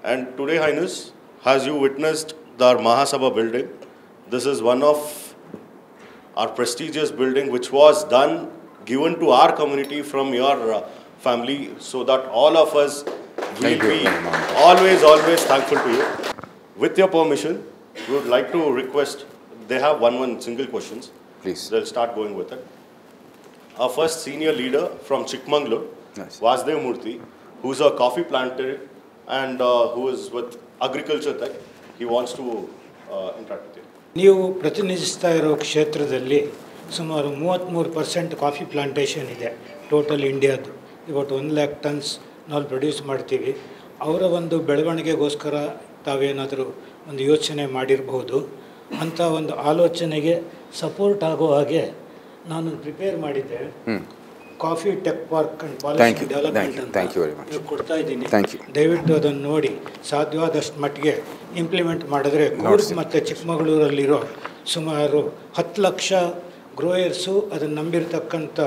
And today, Highness, as you witnessed the Mahasabha building, this is one of our prestigious building which was given to our community from your family, so that all of us will be always thankful to you. With your permission, we would like to request, they have one single questions. Please. They'll start going with it. Our first senior leader from Chikmagalur, nice. Vasudev Murthy, who's a coffee planter and who is with Agriculture Tech. He wants to interact with you. ನೀವು ಪ್ರತಿನಿಧಿಸ್ತಾ ಇರೋ ಕ್ಷೇತ್ರದಲ್ಲಿ ಸುಮಾರು 33% coffee plantation ಇದೆ total ಇಂಡಿಯಾದು. ಇವತ್ತು 1 lakh tons ನಾವು produce ಮಾಡ್ತೀವಿ. ಅವರ ಒಂದು ಬೆಳವಣಿಗೆಗೋಸ್ಕರ ತಾವೇನಾದರೂ ಒಂದು ಯೋಚನೆ ಮಾಡಿರಬಹುದು. ಅಂಥ ಒಂದು ಆಲೋಚನೆಗೆ ಸಪೋರ್ಟ್ ಆಗೋ ಹಾಗೆ ನಾನು ಪ್ರಿಪೇರ್ ಮಾಡಿದ್ದೆ. Coffee tech park and policy development ಅಂತ ಕೊಡ್ತಾ ಇದ್ದೀನಿ. ದಯವಿಟ್ಟು ಅದನ್ನು ನೋಡಿ ಸಾಧ್ಯವಾದಷ್ಟು ಮಟ್ಟಿಗೆ ಇಂಪ್ಲಿಮೆಂಟ್ ಮಾಡಿದ್ರೆ ಕೂರ್ಗ್ ಮತ್ತು ಚಿಕ್ಕಮಗಳೂರಲ್ಲಿರೋ ಸುಮಾರು 10 ಲಕ್ಷ ಗ್ರೋಯರ್ಸು ಅದನ್ನು ನಂಬಿರ್ತಕ್ಕಂಥ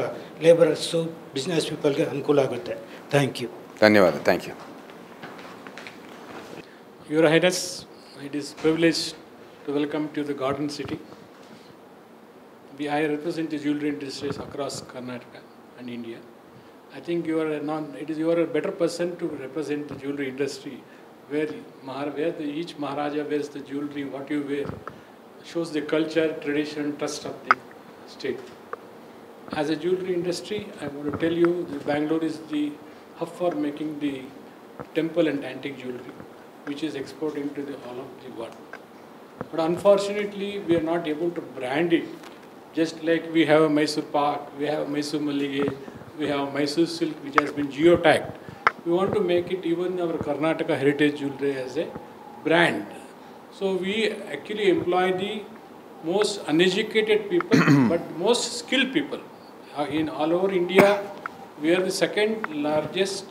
ಲೇಬರರ್ಸು ಬಿಸ್ನೆಸ್ ಪೀಪಲ್ಗೆ ಅನುಕೂಲ ಆಗುತ್ತೆ. Thank you. ಧನ್ಯವಾದ. Thank you. Your Highness, it is privilege to welcome to the Garden City. I represent the jewelry industries across Karnataka and India. I think you are a better person to represent the jewelry industry, where each Maharaja wears the jewelry, what you wear, shows the culture, tradition, trust of the state. As a jewelry industry, I want to tell you that Bangalore is the hub for making the temple and antique jewelry, which is exporting to all of the world. But unfortunately, we are not able to brand it. Just like we have a Mysore Pak, we have Mysore Mallige, we have Mysore Silk, which has been geotagged. We want to make it even our Karnataka heritage jewelry as a brand. So we actually employ the most uneducated people, but most skilled people. In all over India, we are the second largest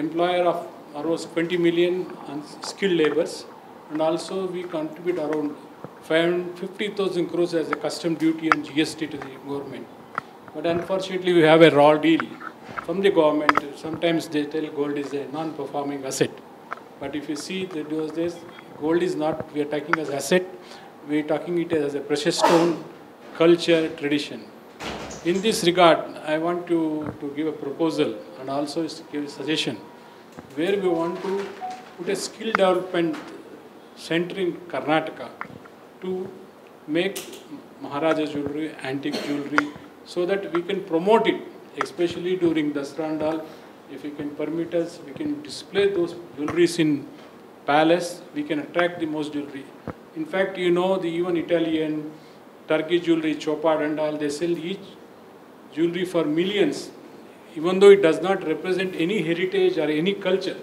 employer of around 20 million skilled laborers, and also we contribute around 50,000 crores as a custom duty and GST to the government. But unfortunately, we have a raw deal from the government. Sometimes they tell gold is a non-performing asset. But if you see those days, gold is not, we are talking as asset, we are talking it as a precious stone, culture, tradition. In this regard, I want to give a proposal and also give a suggestion where we want to put a skill development center in Karnataka to make Maharaja jewelry, antique jewelry, so that we can promote it, especially during Dasra and all. if you can permit us, we can display those jewelries in palace, we can attract the most jewelry. In fact, you know, the even Italian, Turkish jewelry, chopard and all, they sell each jewelry for millions, even though it does not represent any heritage or any culture,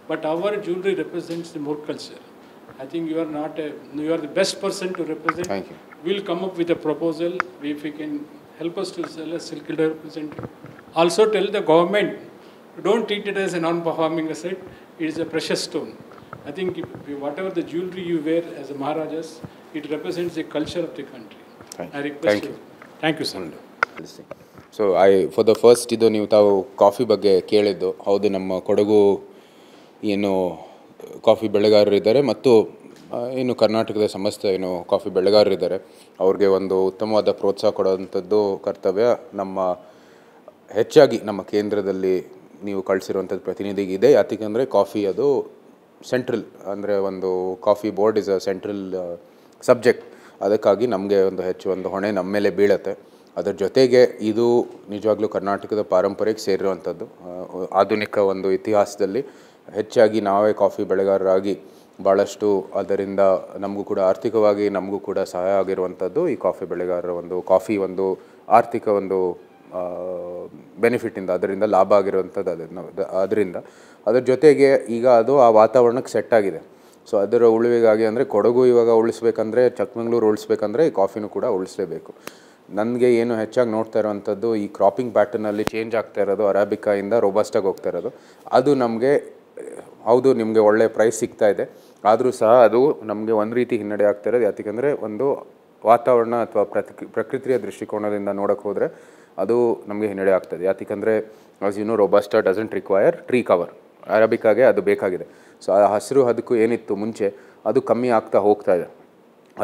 but our jewelry represents the more culture. I think you are the best person to represent. Thank you. We'll come up with a proposal if you can help us to sell a silk representative. Also tell the government, don't treat it as a non-performing asset, it is a precious stone. I think whatever the jewelry you wear as a Maharajas, it represents the culture of the country. I request you. Thank you, sir. So for the first ಇದು ನೀವು ತಾವು coffee ಬಗ್ಗೆ ಕೇಳಿದ್ದು ಹೌದು ನಮ್ಮ ಕೊಡಗು ಏನು coffee ಬೆಳೆಗಾರರು ಇದ್ದಾರೆ ಮತ್ತು ಏನು ಕರ್ನಾಟಕದ ಸಮಸ್ತ ಏನು ಕಾಫಿ ಬೆಳೆಗಾರರು ಇದ್ದಾರೆ ಅವ್ರಿಗೆ ಒಂದು ಉತ್ತಮವಾದ ಪ್ರೋತ್ಸಾಹ ಕೊಡುವಂಥದ್ದು ಕರ್ತವ್ಯ ನಮ್ಮ ಹೆಚ್ಚಾಗಿ ನಮ್ಮ ಕೇಂದ್ರದಲ್ಲಿ ನೀವು ಕಳಿಸಿರುವಂಥದ್ದು ಪ್ರತಿನಿಧಿಗಿದೆ ಯಾಕೆಂದರೆ ಕಾಫಿ ಅದು ಸೆಂಟ್ರಲ್ ಅಂದರೆ ಒಂದು coffee board is a central subject ಅದಕ್ಕಾಗಿ ನಮಗೆ ಒಂದು ಹೊಣೆ ನಮ್ಮ ಮೇಲೆ ಬೀಳುತ್ತೆ ಅದರ ಜೊತೆಗೆ ಇದು ನಿಜವಾಗ್ಲೂ ಕರ್ನಾಟಕದ ಪಾರಂಪರ್ಯಕ್ಕೆ ಸೇರಿರುವಂಥದ್ದು ಆಧುನಿಕ ಒಂದು ಇತಿಹಾಸದಲ್ಲಿ ಹೆಚ್ಚಾಗಿ ನಾವೇ ಕಾಫಿ ಬೆಳೆಗಾರರಾಗಿ ಭಾಳಷ್ಟು ಅದರಿಂದ ನಮಗೂ ಕೂಡ ಆರ್ಥಿಕವಾಗಿ ನಮಗೂ ಕೂಡ ಸಹಾಯ ಆಗಿರುವಂಥದ್ದು ಈ ಕಾಫಿ ಬೆಳೆಗಾರರ ಕಾಫಿ ಆರ್ಥಿಕ ಬೆನಿಫಿಟ್ಟಿಂದ ಅದರಿಂದ ಲಾಭ ಆಗಿರುವಂಥದ್ದು ಅದರಿಂದ ಅದರ ಜೊತೆಗೆ ಈಗ ಅದು ಆ ವಾತಾವರಣಕ್ಕೆ ಸೆಟ್ ಆಗಿದೆ ಸೊ ಅದರ ಉಳಿವಿಗಾಗಿ ಅಂದರೆ ಕೊಡಗು ಇವಾಗ ಉಳಿಸ್ಬೇಕಂದ್ರೆ ಚಿಕ್ಕಮಗಳೂರು ಉಳಿಸ್ಬೇಕಂದ್ರೆ ಈ ಕಾಫಿನೂ ಕೂಡ ಉಳಿಸಲೇಬೇಕು ನನಗೆ ಏನು ಹೆಚ್ಚಾಗಿ ನೋಡ್ತಾ ಇರೋವಂಥದ್ದು ಈ ಕ್ರಾಪಿಂಗ್ ಪ್ಯಾಟರ್ನಲ್ಲಿ ಚೇಂಜ್ ಆಗ್ತಾ ಇರೋದು ಅರಾಬಿಕಾಯಿಂದ ರೋಬಸ್ಟಾಗಿ ಹೋಗ್ತಾ ಇರೋದು ಅದು ನಮಗೆ ಹೌದು ನಿಮಗೆ ಒಳ್ಳೆಯ ಪ್ರೈಸ್ ಸಿಗ್ತಾ ಇದೆ ಆದರೂ ಸಹ ಅದು ನಮಗೆ ಒಂದು ರೀತಿ ಹಿನ್ನಡೆ ಆಗ್ತಾ ಇರೋದು ಯಾಕೆಂದರೆ ಒಂದು ವಾತಾವರಣ ಅಥವಾ ಪ್ರಕೃತಿಯ ದೃಷ್ಟಿಕೋನದಿಂದ ನೋಡೋಕ್ಕೆ ಹೋದರೆ ಅದು ನಮಗೆ ಹಿನ್ನಡೆ ಆಗ್ತದೆ ಯಾಕೆಂದರೆ as you know robusta doesn't require tree cover ಅರಾಬಿಕಾಗೆ ಅದು ಬೇಕಾಗಿದೆ ಸೊ ಆ ಹಸಿರು ಅದಕ್ಕೂ ಏನಿತ್ತು ಮುಂಚೆ ಅದು ಕಮ್ಮಿ ಆಗ್ತಾ ಹೋಗ್ತಾ ಇದೆ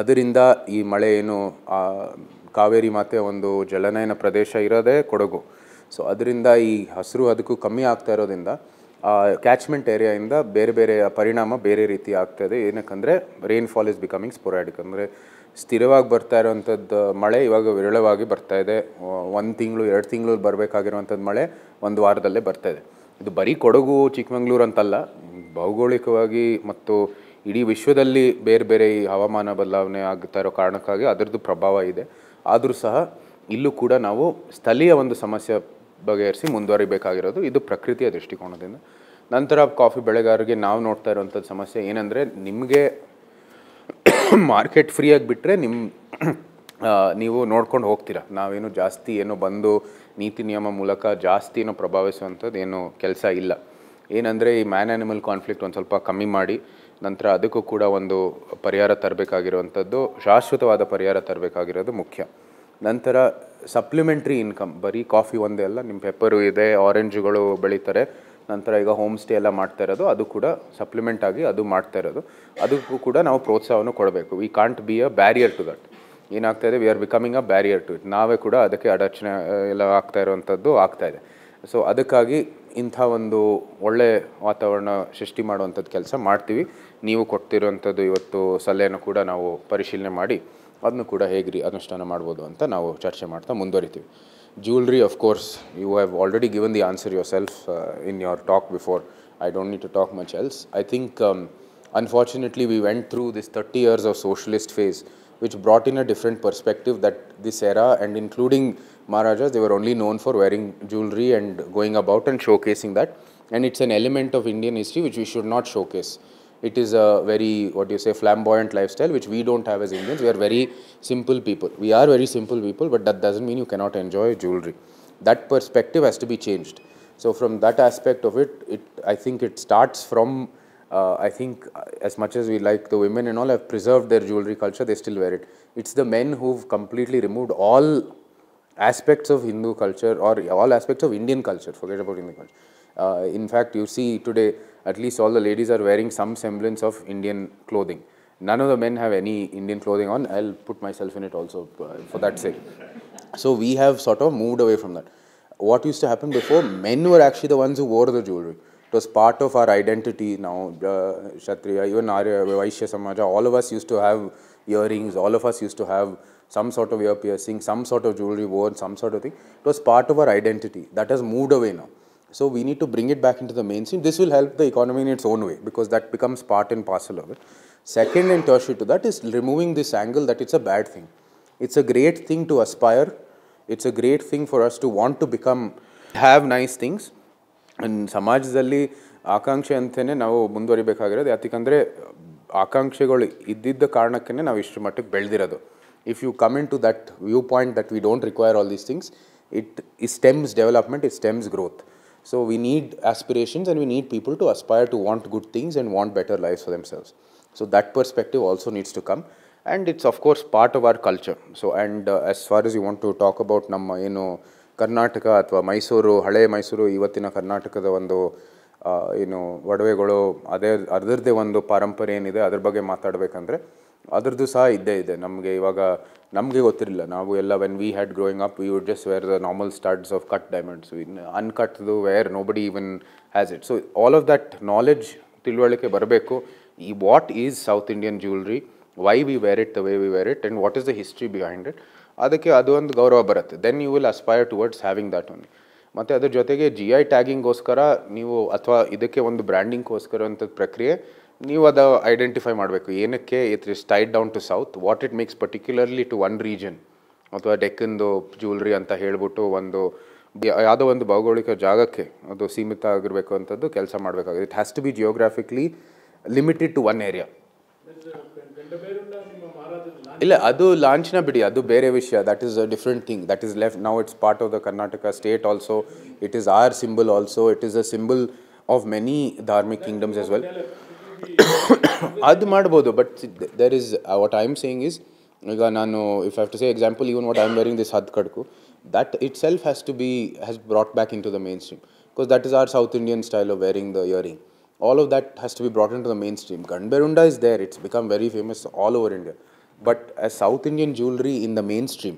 ಅದರಿಂದ ಈ ಮಳೆ ಏನು ಕಾವೇರಿ ಮಾತೆ ಒಂದು ಜಲನಯನ ಪ್ರದೇಶ ಇರೋದೇ ಕೊಡಗು ಸೊ ಅದರಿಂದ ಈ ಹಸಿರು ಅದಕ್ಕೂ ಕಮ್ಮಿ ಆಗ್ತಾ ಇರೋದ್ರಿಂದ ಕ್ಯಾಚ್ಮೆಂಟ್ ಏರಿಯಾಯಿಂದ ಬೇರೆ ಬೇರೆ ಪರಿಣಾಮ ಬೇರೆ ರೀತಿ ಆಗ್ತಾಯಿದೆ ಏನಕ್ಕಂದರೆ ರೈನ್ಫಾಲ್ ಇಸ್ ಬಿಕಮಿಂಗ್ ಸ್ಪೊರಾಡಿಕ್ ಅಂದರೆ ಸ್ಥಿರವಾಗಿ ಬರ್ತಾ ಇರೋವಂಥದ್ದು ಮಳೆ ಇವಾಗ ವಿರಳವಾಗಿ ಬರ್ತಾಯಿದೆ 1 ತಿಂಗಳು 2 ತಿಂಗಳು ಬರಬೇಕಾಗಿರುವಂಥದ್ದು ಮಳೆ 1 ವಾರದಲ್ಲೇ ಬರ್ತಾಯಿದೆ ಇದು ಬರೀ ಕೊಡಗು ಚಿಕ್ಕಮಗಳೂರು ಅಂತಲ್ಲ ಭೌಗೋಳಿಕವಾಗಿ ಮತ್ತು ಇಡೀ ವಿಶ್ವದಲ್ಲಿ ಬೇರೆ ಬೇರೆ ಈ ಹವಾಮಾನ ಬದಲಾವಣೆ ಆಗ್ತಾ ಇರೋ ಕಾರಣಕ್ಕಾಗಿ ಅದರದ್ದು ಪ್ರಭಾವ ಇದೆ ಆದರೂ ಸಹ ಇಲ್ಲೂ ಕೂಡ ನಾವು ಸ್ಥಳೀಯ ಒಂದು ಸಮಸ್ಯೆ ಬಗೆಹರಿಸಿ ಮುಂದುವರಿಬೇಕಾಗಿರೋದು ಇದು ಪ್ರಕೃತಿಯ ದೃಷ್ಟಿಕೋನದಿಂದ ನಂತರ ಕಾಫಿ ಬೆಳೆಗಾರರಿಗೆ ನಾವು ನೋಡ್ತಾ ಇರೋವಂಥದ್ದು ಸಮಸ್ಯೆ ಏನಂದರೆ ನಿಮಗೆ ಮಾರ್ಕೆಟ್ ಫ್ರೀಯಾಗಿ ಬಿಟ್ಟರೆ ನೀವು ನೋಡ್ಕೊಂಡು ಹೋಗ್ತೀರಾ ನಾವೇನು ಜಾಸ್ತಿ ಏನೋ ಬಂದು ನೀತಿ ನಿಯಮ ಮೂಲಕ ಜಾಸ್ತಿ ಏನೋ ಪ್ರಭಾವಿಸುವಂಥದ್ದು ಏನೋ ಕೆಲಸ ಇಲ್ಲ ಏನಂದರೆ ಈ ಮ್ಯಾನ್ ಆ್ಯನಿಮಲ್ ಕಾನ್ಫ್ಲಿಕ್ಟ್ ಒಂದು ಸ್ವಲ್ಪ ಕಮ್ಮಿ ಮಾಡಿ ನಂತರ ಅದಕ್ಕೂ ಕೂಡ ಒಂದು ಪರಿಹಾರ ತರಬೇಕಾಗಿರುವಂಥದ್ದು ಶಾಶ್ವತವಾದ ಪರಿಹಾರ ತರಬೇಕಾಗಿರೋದು ಮುಖ್ಯ ನಂತರ ಸಪ್ಲಿಮೆಂಟ್ರಿ ಇನ್ಕಮ್ ಬರೀ ಕಾಫಿ ಒಂದೇ ಅಲ್ಲ ನಿಮ್ಮ ಪೆಪ್ಪರು ಇದೆ ಆರೆಂಜುಗಳು ಬೆಳೀತಾರೆ ನಂತರ ಈಗ ಹೋಮ್ ಸ್ಟೇ ಎಲ್ಲ ಮಾಡ್ತಾ ಇರೋದು ಅದು ಕೂಡ ಸಪ್ಲಿಮೆಂಟ್ ಆಗಿ ಅದು ಮಾಡ್ತಾ ಇರೋದು ಅದಕ್ಕೂ ಕೂಡ ನಾವು ಪ್ರೋತ್ಸಾಹವನ್ನು ಕೊಡಬೇಕು we can't be a barrier to that ಏನಾಗ್ತಾಯಿದೆ we are becoming a barrier to it ನಾವೇ ಕೂಡ ಅದಕ್ಕೆ ಅಡಚಣೆ ಎಲ್ಲ ಆಗ್ತಾ ಇರುವಂಥದ್ದು ಆಗ್ತಾಯಿದೆ ಸೊ ಅದಕ್ಕಾಗಿ ಇಂಥ ಒಂದು ಒಳ್ಳೆ ವಾತಾವರಣ ಸೃಷ್ಟಿ ಮಾಡುವಂಥದ್ದು ಕೆಲಸ ಮಾಡ್ತೀವಿ ನೀವು ಕೊಡ್ತಿರುವಂಥದ್ದು ಇವತ್ತು ಸಲಹೆಯನ್ನು ಕೂಡ ನಾವು ಪರಿಶೀಲನೆ ಮಾಡಿ ಅದನ್ನು ಕೂಡ ಹೇಗೆ ಅನುಷ್ಠಾನ ಮಾಡ್ಬೋದು ಅಂತ ನಾವು ಚರ್ಚೆ ಮಾಡ್ತಾ ಮುಂದುವರಿತೀವಿ jewellery of course you have already given the answer yourself in your talk before I don't need to talk much else I think unfortunately we went through this 30 years of socialist phase which brought in a different perspective that this era and including Maharajas they were only known for wearing jewelry and going about and showcasing that and it's an element of Indian history which we should not showcase. It is a very flamboyant lifestyle which we don't have as Indians. We are very simple people. We are very simple people but that doesn't mean you cannot enjoy jewelry. That perspective has to be changed. So from that aspect of it I think it starts from I think as much as we like the women and all have preserved their jewelry culture, they still wear it. It's the men who've completely removed all aspects of Hindu culture or all aspects of Indian culture, forget about Indian culture. In fact, you see today, at least all the ladies are wearing some semblance of Indian clothing. None of the men have any Indian clothing on. I'll put myself in it also for that sake. So we have sort of moved away from that. What used to happen before, men were actually the ones who wore the jewelry. It was part of our identity now, Kshatriya, even Arya, Vaishya Samaja, all of us used to have earrings, all of us used to have some sort of ear piercing, some sort of jewelry worn, some sort of thing. It was part of our identity. That has moved away now. So we need to bring it back into the mainstream. This will help the economy in its own way because that becomes part and parcel of it. Second and tertiary to that is removing this angle that it's a bad thing. It's a great thing to aspire. It's a great thing for us to want to become, have nice things. And ಸಮಾಜದಲ್ಲಿ ಆಕಾಂಕ್ಷೆ ಅಂತಲೇ ನಾವು ಮುಂದುವರಿಬೇಕಾಗಿರೋದು. ಯಾಕಂದರೆ ಆಕಾಂಕ್ಷೆಗಳು ಇದ್ದಿದ್ದ ಕಾರಣಕ್ಕೇ ನಾವು ಇಷ್ಟು ಮಟ್ಟಕ್ಕೆ ಬೆಳೆದಿರೋದು. If you come into that viewpoint that we don't require all these things, it stems development, it stems growth. So we need aspirations and we need people to aspire to want good things and want better lives for themselves. So that perspective also needs to come, and it's of course part of our culture. So and as far as you want to talk about ನಮ್ಮ ಏನು ಕರ್ನಾಟಕ ಅಥವಾ ಮೈಸೂರು, ಹಳೆ ಮೈಸೂರು, ಇವತ್ತಿನ ಕರ್ನಾಟಕದ ಒಂದು ಏನು ಒಡವೆಗಳು, ಅದರದ್ದೇ ಒಂದು ಪರಂಪರೆ ಏನಿದೆ ಅದ್ರ ಬಗ್ಗೆ ಮಾತಾಡಬೇಕಂದ್ರೆ ಅದರದ್ದು ಸಹ ಇದ್ದೇ ಇದೆ. ನಮಗೆ ಇವಾಗ ನಮಗೆ ಗೊತ್ತಿರಲಿಲ್ಲ, ನಾವು ಎಲ್ಲ when we had growing up we would just wear the normal studs of cut diamonds, ಅನ್ಕಟ್ದು wear nobody even has it. So all of that knowledge, ತಿಳುವಳಿಕೆ ಬರಬೇಕು. ಈ what is south Indian jewellery, why we wear it the way we wear it and what is the history behind it, ಅದಕ್ಕೆ ಅದು ಒಂದು ಗೌರವ ಬರುತ್ತೆ. Then you will aspire towards having that only. ಮತ್ತು ಅದ್ರ ಜೊತೆಗೆ GI ಟ್ಯಾಗಿಂಗೋಸ್ಕರ ನೀವು ಅಥವಾ ಇದಕ್ಕೆ ಒಂದು ಬ್ರ್ಯಾಂಡಿಂಗ್ಗೋಸ್ಕರ ಅಂಥದ್ದು ಪ್ರಕ್ರಿಯೆ ನೀವು ಅದು ಐಡೆಂಟಿಫೈ ಮಾಡಬೇಕು. ಏನಕ್ಕೆ it is tied down to south, what it makes particularly to one region, ಅಥವಾ ಡೆಕ್ಕನ್ದು ಜ್ಯುವೆಲ್ರಿ ಅಂತ ಹೇಳ್ಬಿಟ್ಟು ಒಂದು ಯಾವುದೋ ಒಂದು ಭೌಗೋಳಿಕ ಜಾಗಕ್ಕೆ ಅದು ಸೀಮಿತ ಆಗಿರಬೇಕು ಅಂಥದ್ದು ಕೆಲಸ ಮಾಡಬೇಕಾಗುತ್ತೆ. It has to be geographically limited to one area. ಇಲ್ಲ, ಅದು ಲಾಂಚ್ನ ಬಿಡಿ, ಅದು ಬೇರೆ ವಿಷಯ. That is a different thing. That is left now. It's part of the Karnataka state also. It is our symbol also. It is a symbol of many dharmic kingdoms as well. ಅದು ಮಾಡ್ಬೋದು, but there is what I am saying is, ಈಗ ನಾನು if have to say example, even what I am wearing this ಹದ್ ಕಡ್ಕು, that itself has brought back into the mainstream, because that is our South Indian style of wearing the earring. All of that has to be brought into the mainstream. Ganberunda is there, it's become very famous all over India, but as South Indian jewelry in the mainstream,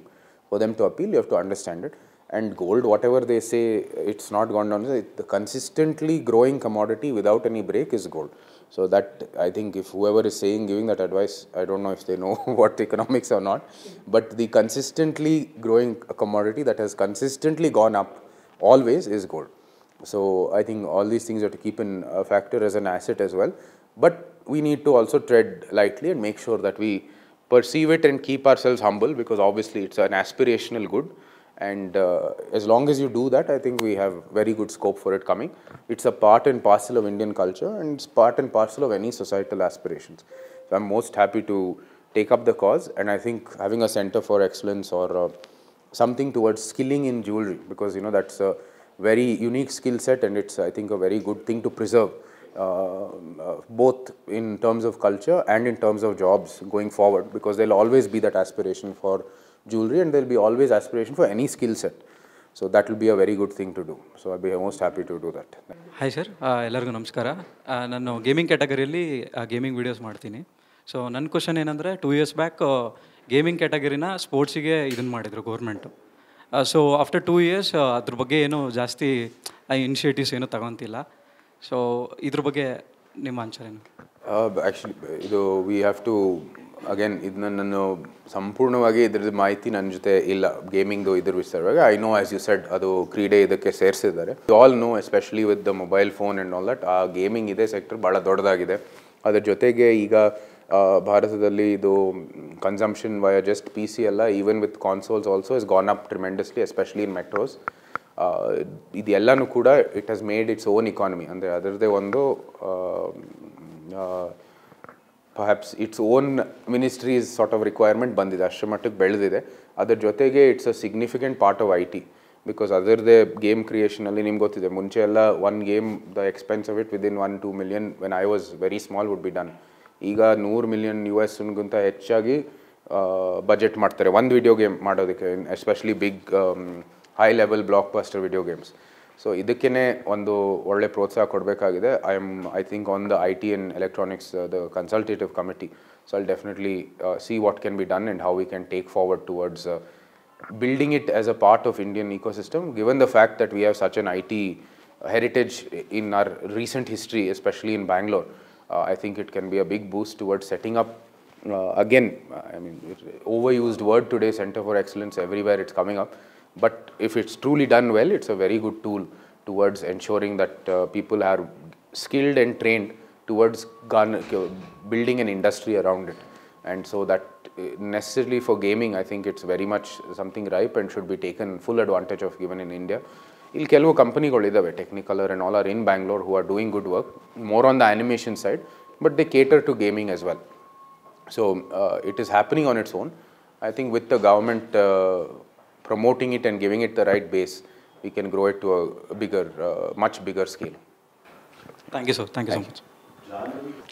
for them to appeal, you have to understand it. And gold, whatever they say, it's not gone down. The consistently growing commodity without any break is gold. So that, I think, if whoever is giving that advice, I don't know if they know what economics or not, but the consistently growing commodity that has consistently gone up always is gold. So I think all these things have to keep in factor as an asset as well. But we need to also tread lightly and make sure that we perceive it and keep ourselves humble, because obviously it's an aspirational good. And as long as you do that, I think we have very good scope for it coming. It's a part and parcel of Indian culture, and it's part and parcel of any societal aspirations. So I'm most happy to take up the cause, and I think having a center for excellence or something towards skilling in jewelry, because that's a very unique skill set, and it's, I think, a very good thing to preserve, both in terms of culture and in terms of jobs going forward, because there'll always be that aspiration for jewelry, and there'll be always aspiration for any skill set. So that will be a very good thing to do. So I'll be most happy to do that. Hi sir, ಎಲ್ಲರಿಗೂ ನಮಸ್ಕಾರ. ನಾನು gaming ಕ್ಯಾಟಗರಿಯಲ್ಲಿ gaming videos ಮಾಡ್ತೀನಿ. So ನನ್ನ question ಏನಂದರೆ, 2 years back gaming ಕ್ಯಾಟಗರಿನ ಸ್ಪೋರ್ಟ್ಸಿಗೆ ಇದನ್ನು ಮಾಡಿದರು government. So after 2 years ಅದ್ರ ಬಗ್ಗೆ ಏನೂ ಜಾಸ್ತಿ ಇನಿಷಿಯೇಟಿವ್ಸ್ ಏನೂ ತಗೊತಿಲ್ಲ. ಸೊ ಇದ್ರ ಬಗ್ಗೆ ನಿಮ್ಮ ಆನ್ಸರ್ ಏನು? ಆ್ಯಕ್ಚುಲಿ ಇದು ವಿ ಹ್ಯಾವ್ ಟು ಅಗೇನ್, ಇದನ್ನ ನಾನು ಸಂಪೂರ್ಣವಾಗಿ ಇದ್ರದ್ದು ಮಾಹಿತಿ ನನ್ನ ಜೊತೆ ಇಲ್ಲ, ಗೇಮಿಂಗ್ದು ಇದ್ರ ವಿಚಾರವಾಗಿ. I know, as you said, ಅದು ಕ್ರೀಡೆ ಇದಕ್ಕೆ ಸೇರಿಸಿದ್ದಾರೆ. You all know, especially with the mobile phone and all that, ಆ ಗೇಮಿಂಗ್ ಇದೆ ಸೆಕ್ಟರ್ ಭಾಳ ದೊಡ್ಡದಾಗಿದೆ. ಅದ್ರ ಜೊತೆಗೆ ಈಗ ಭಾರತದಲ್ಲಿ ಇದು ಕನ್ಸಂಪ್ಷನ್ ವಯ ಜಸ್ಟ್ PC ಅಲ್ಲ, even with consoles also is gone up tremendously, especially in metros. ಇದೆಲ್ಲನೂ ಕೂಡ it has made its own economy, ಅಂದರೆ ಅದರದ್ದೇ ಒಂದು perhaps its own ministry's sort of requirement ಬಂದಿದೆ, ಅಷ್ಟರ ಮಟ್ಟಿಗೆ ಬೆಳೆದಿದೆ. ಅದರ ಜೊತೆಗೆ it's a significant part of IT, because ಅದರದ್ದೇ ಗೇಮ್ ಕ್ರಿಯೇಷನಲ್ಲಿ ನಿಮ್ಗೆ ಗೊತ್ತಿದೆ, ಮುಂಚೆ ಎಲ್ಲ one game the expense of it within 1-2 million when I was very small would be done. ಈಗ $100 million US ಹೆಚ್ಚಾಗಿ ಬಜೆಟ್ ಮಾಡ್ತಾರೆ ಒಂದು ವಿಡಿಯೋ ಗೇಮ್ ಮಾಡೋದಕ್ಕೆ, especially big high level blockbuster video games. So ಇದಕ್ಕೇ ಒಂದು ಒಳ್ಳೆ ಪ್ರೋತ್ಸಾಹ ಕೊಡಬೇಕಾಗಿದೆ. I think on the IT and electronics, the consultative committee. So I'll definitely see what can be done and how we can take forward towards building it as a part of Indian ecosystem, given the fact that we have such an IT heritage in our recent history, especially in Bangalore. I think it can be a big boost towards setting up, again, I mean, overused word today, Center for Excellence, everywhere it's coming up. But if it's truly done well, it's a very good tool towards ensuring that people are skilled and trained towards building an industry around it. And so that necessarily for gaming, I think it's very much something ripe and should be taken full advantage of given in India. ಇಲ್ಲಿ ಕೆಲವು ಕಂಪನಿಗಳಿದ್ದಾವೆ, Technicolor and all are in Bangalore who are doing good work more on the animation side, but they cater to gaming as well. So it is happening on its own. I think with the government promoting it and giving it the right base, we can grow it to a bigger, much bigger scale. Thank you, sir. Thank you so much.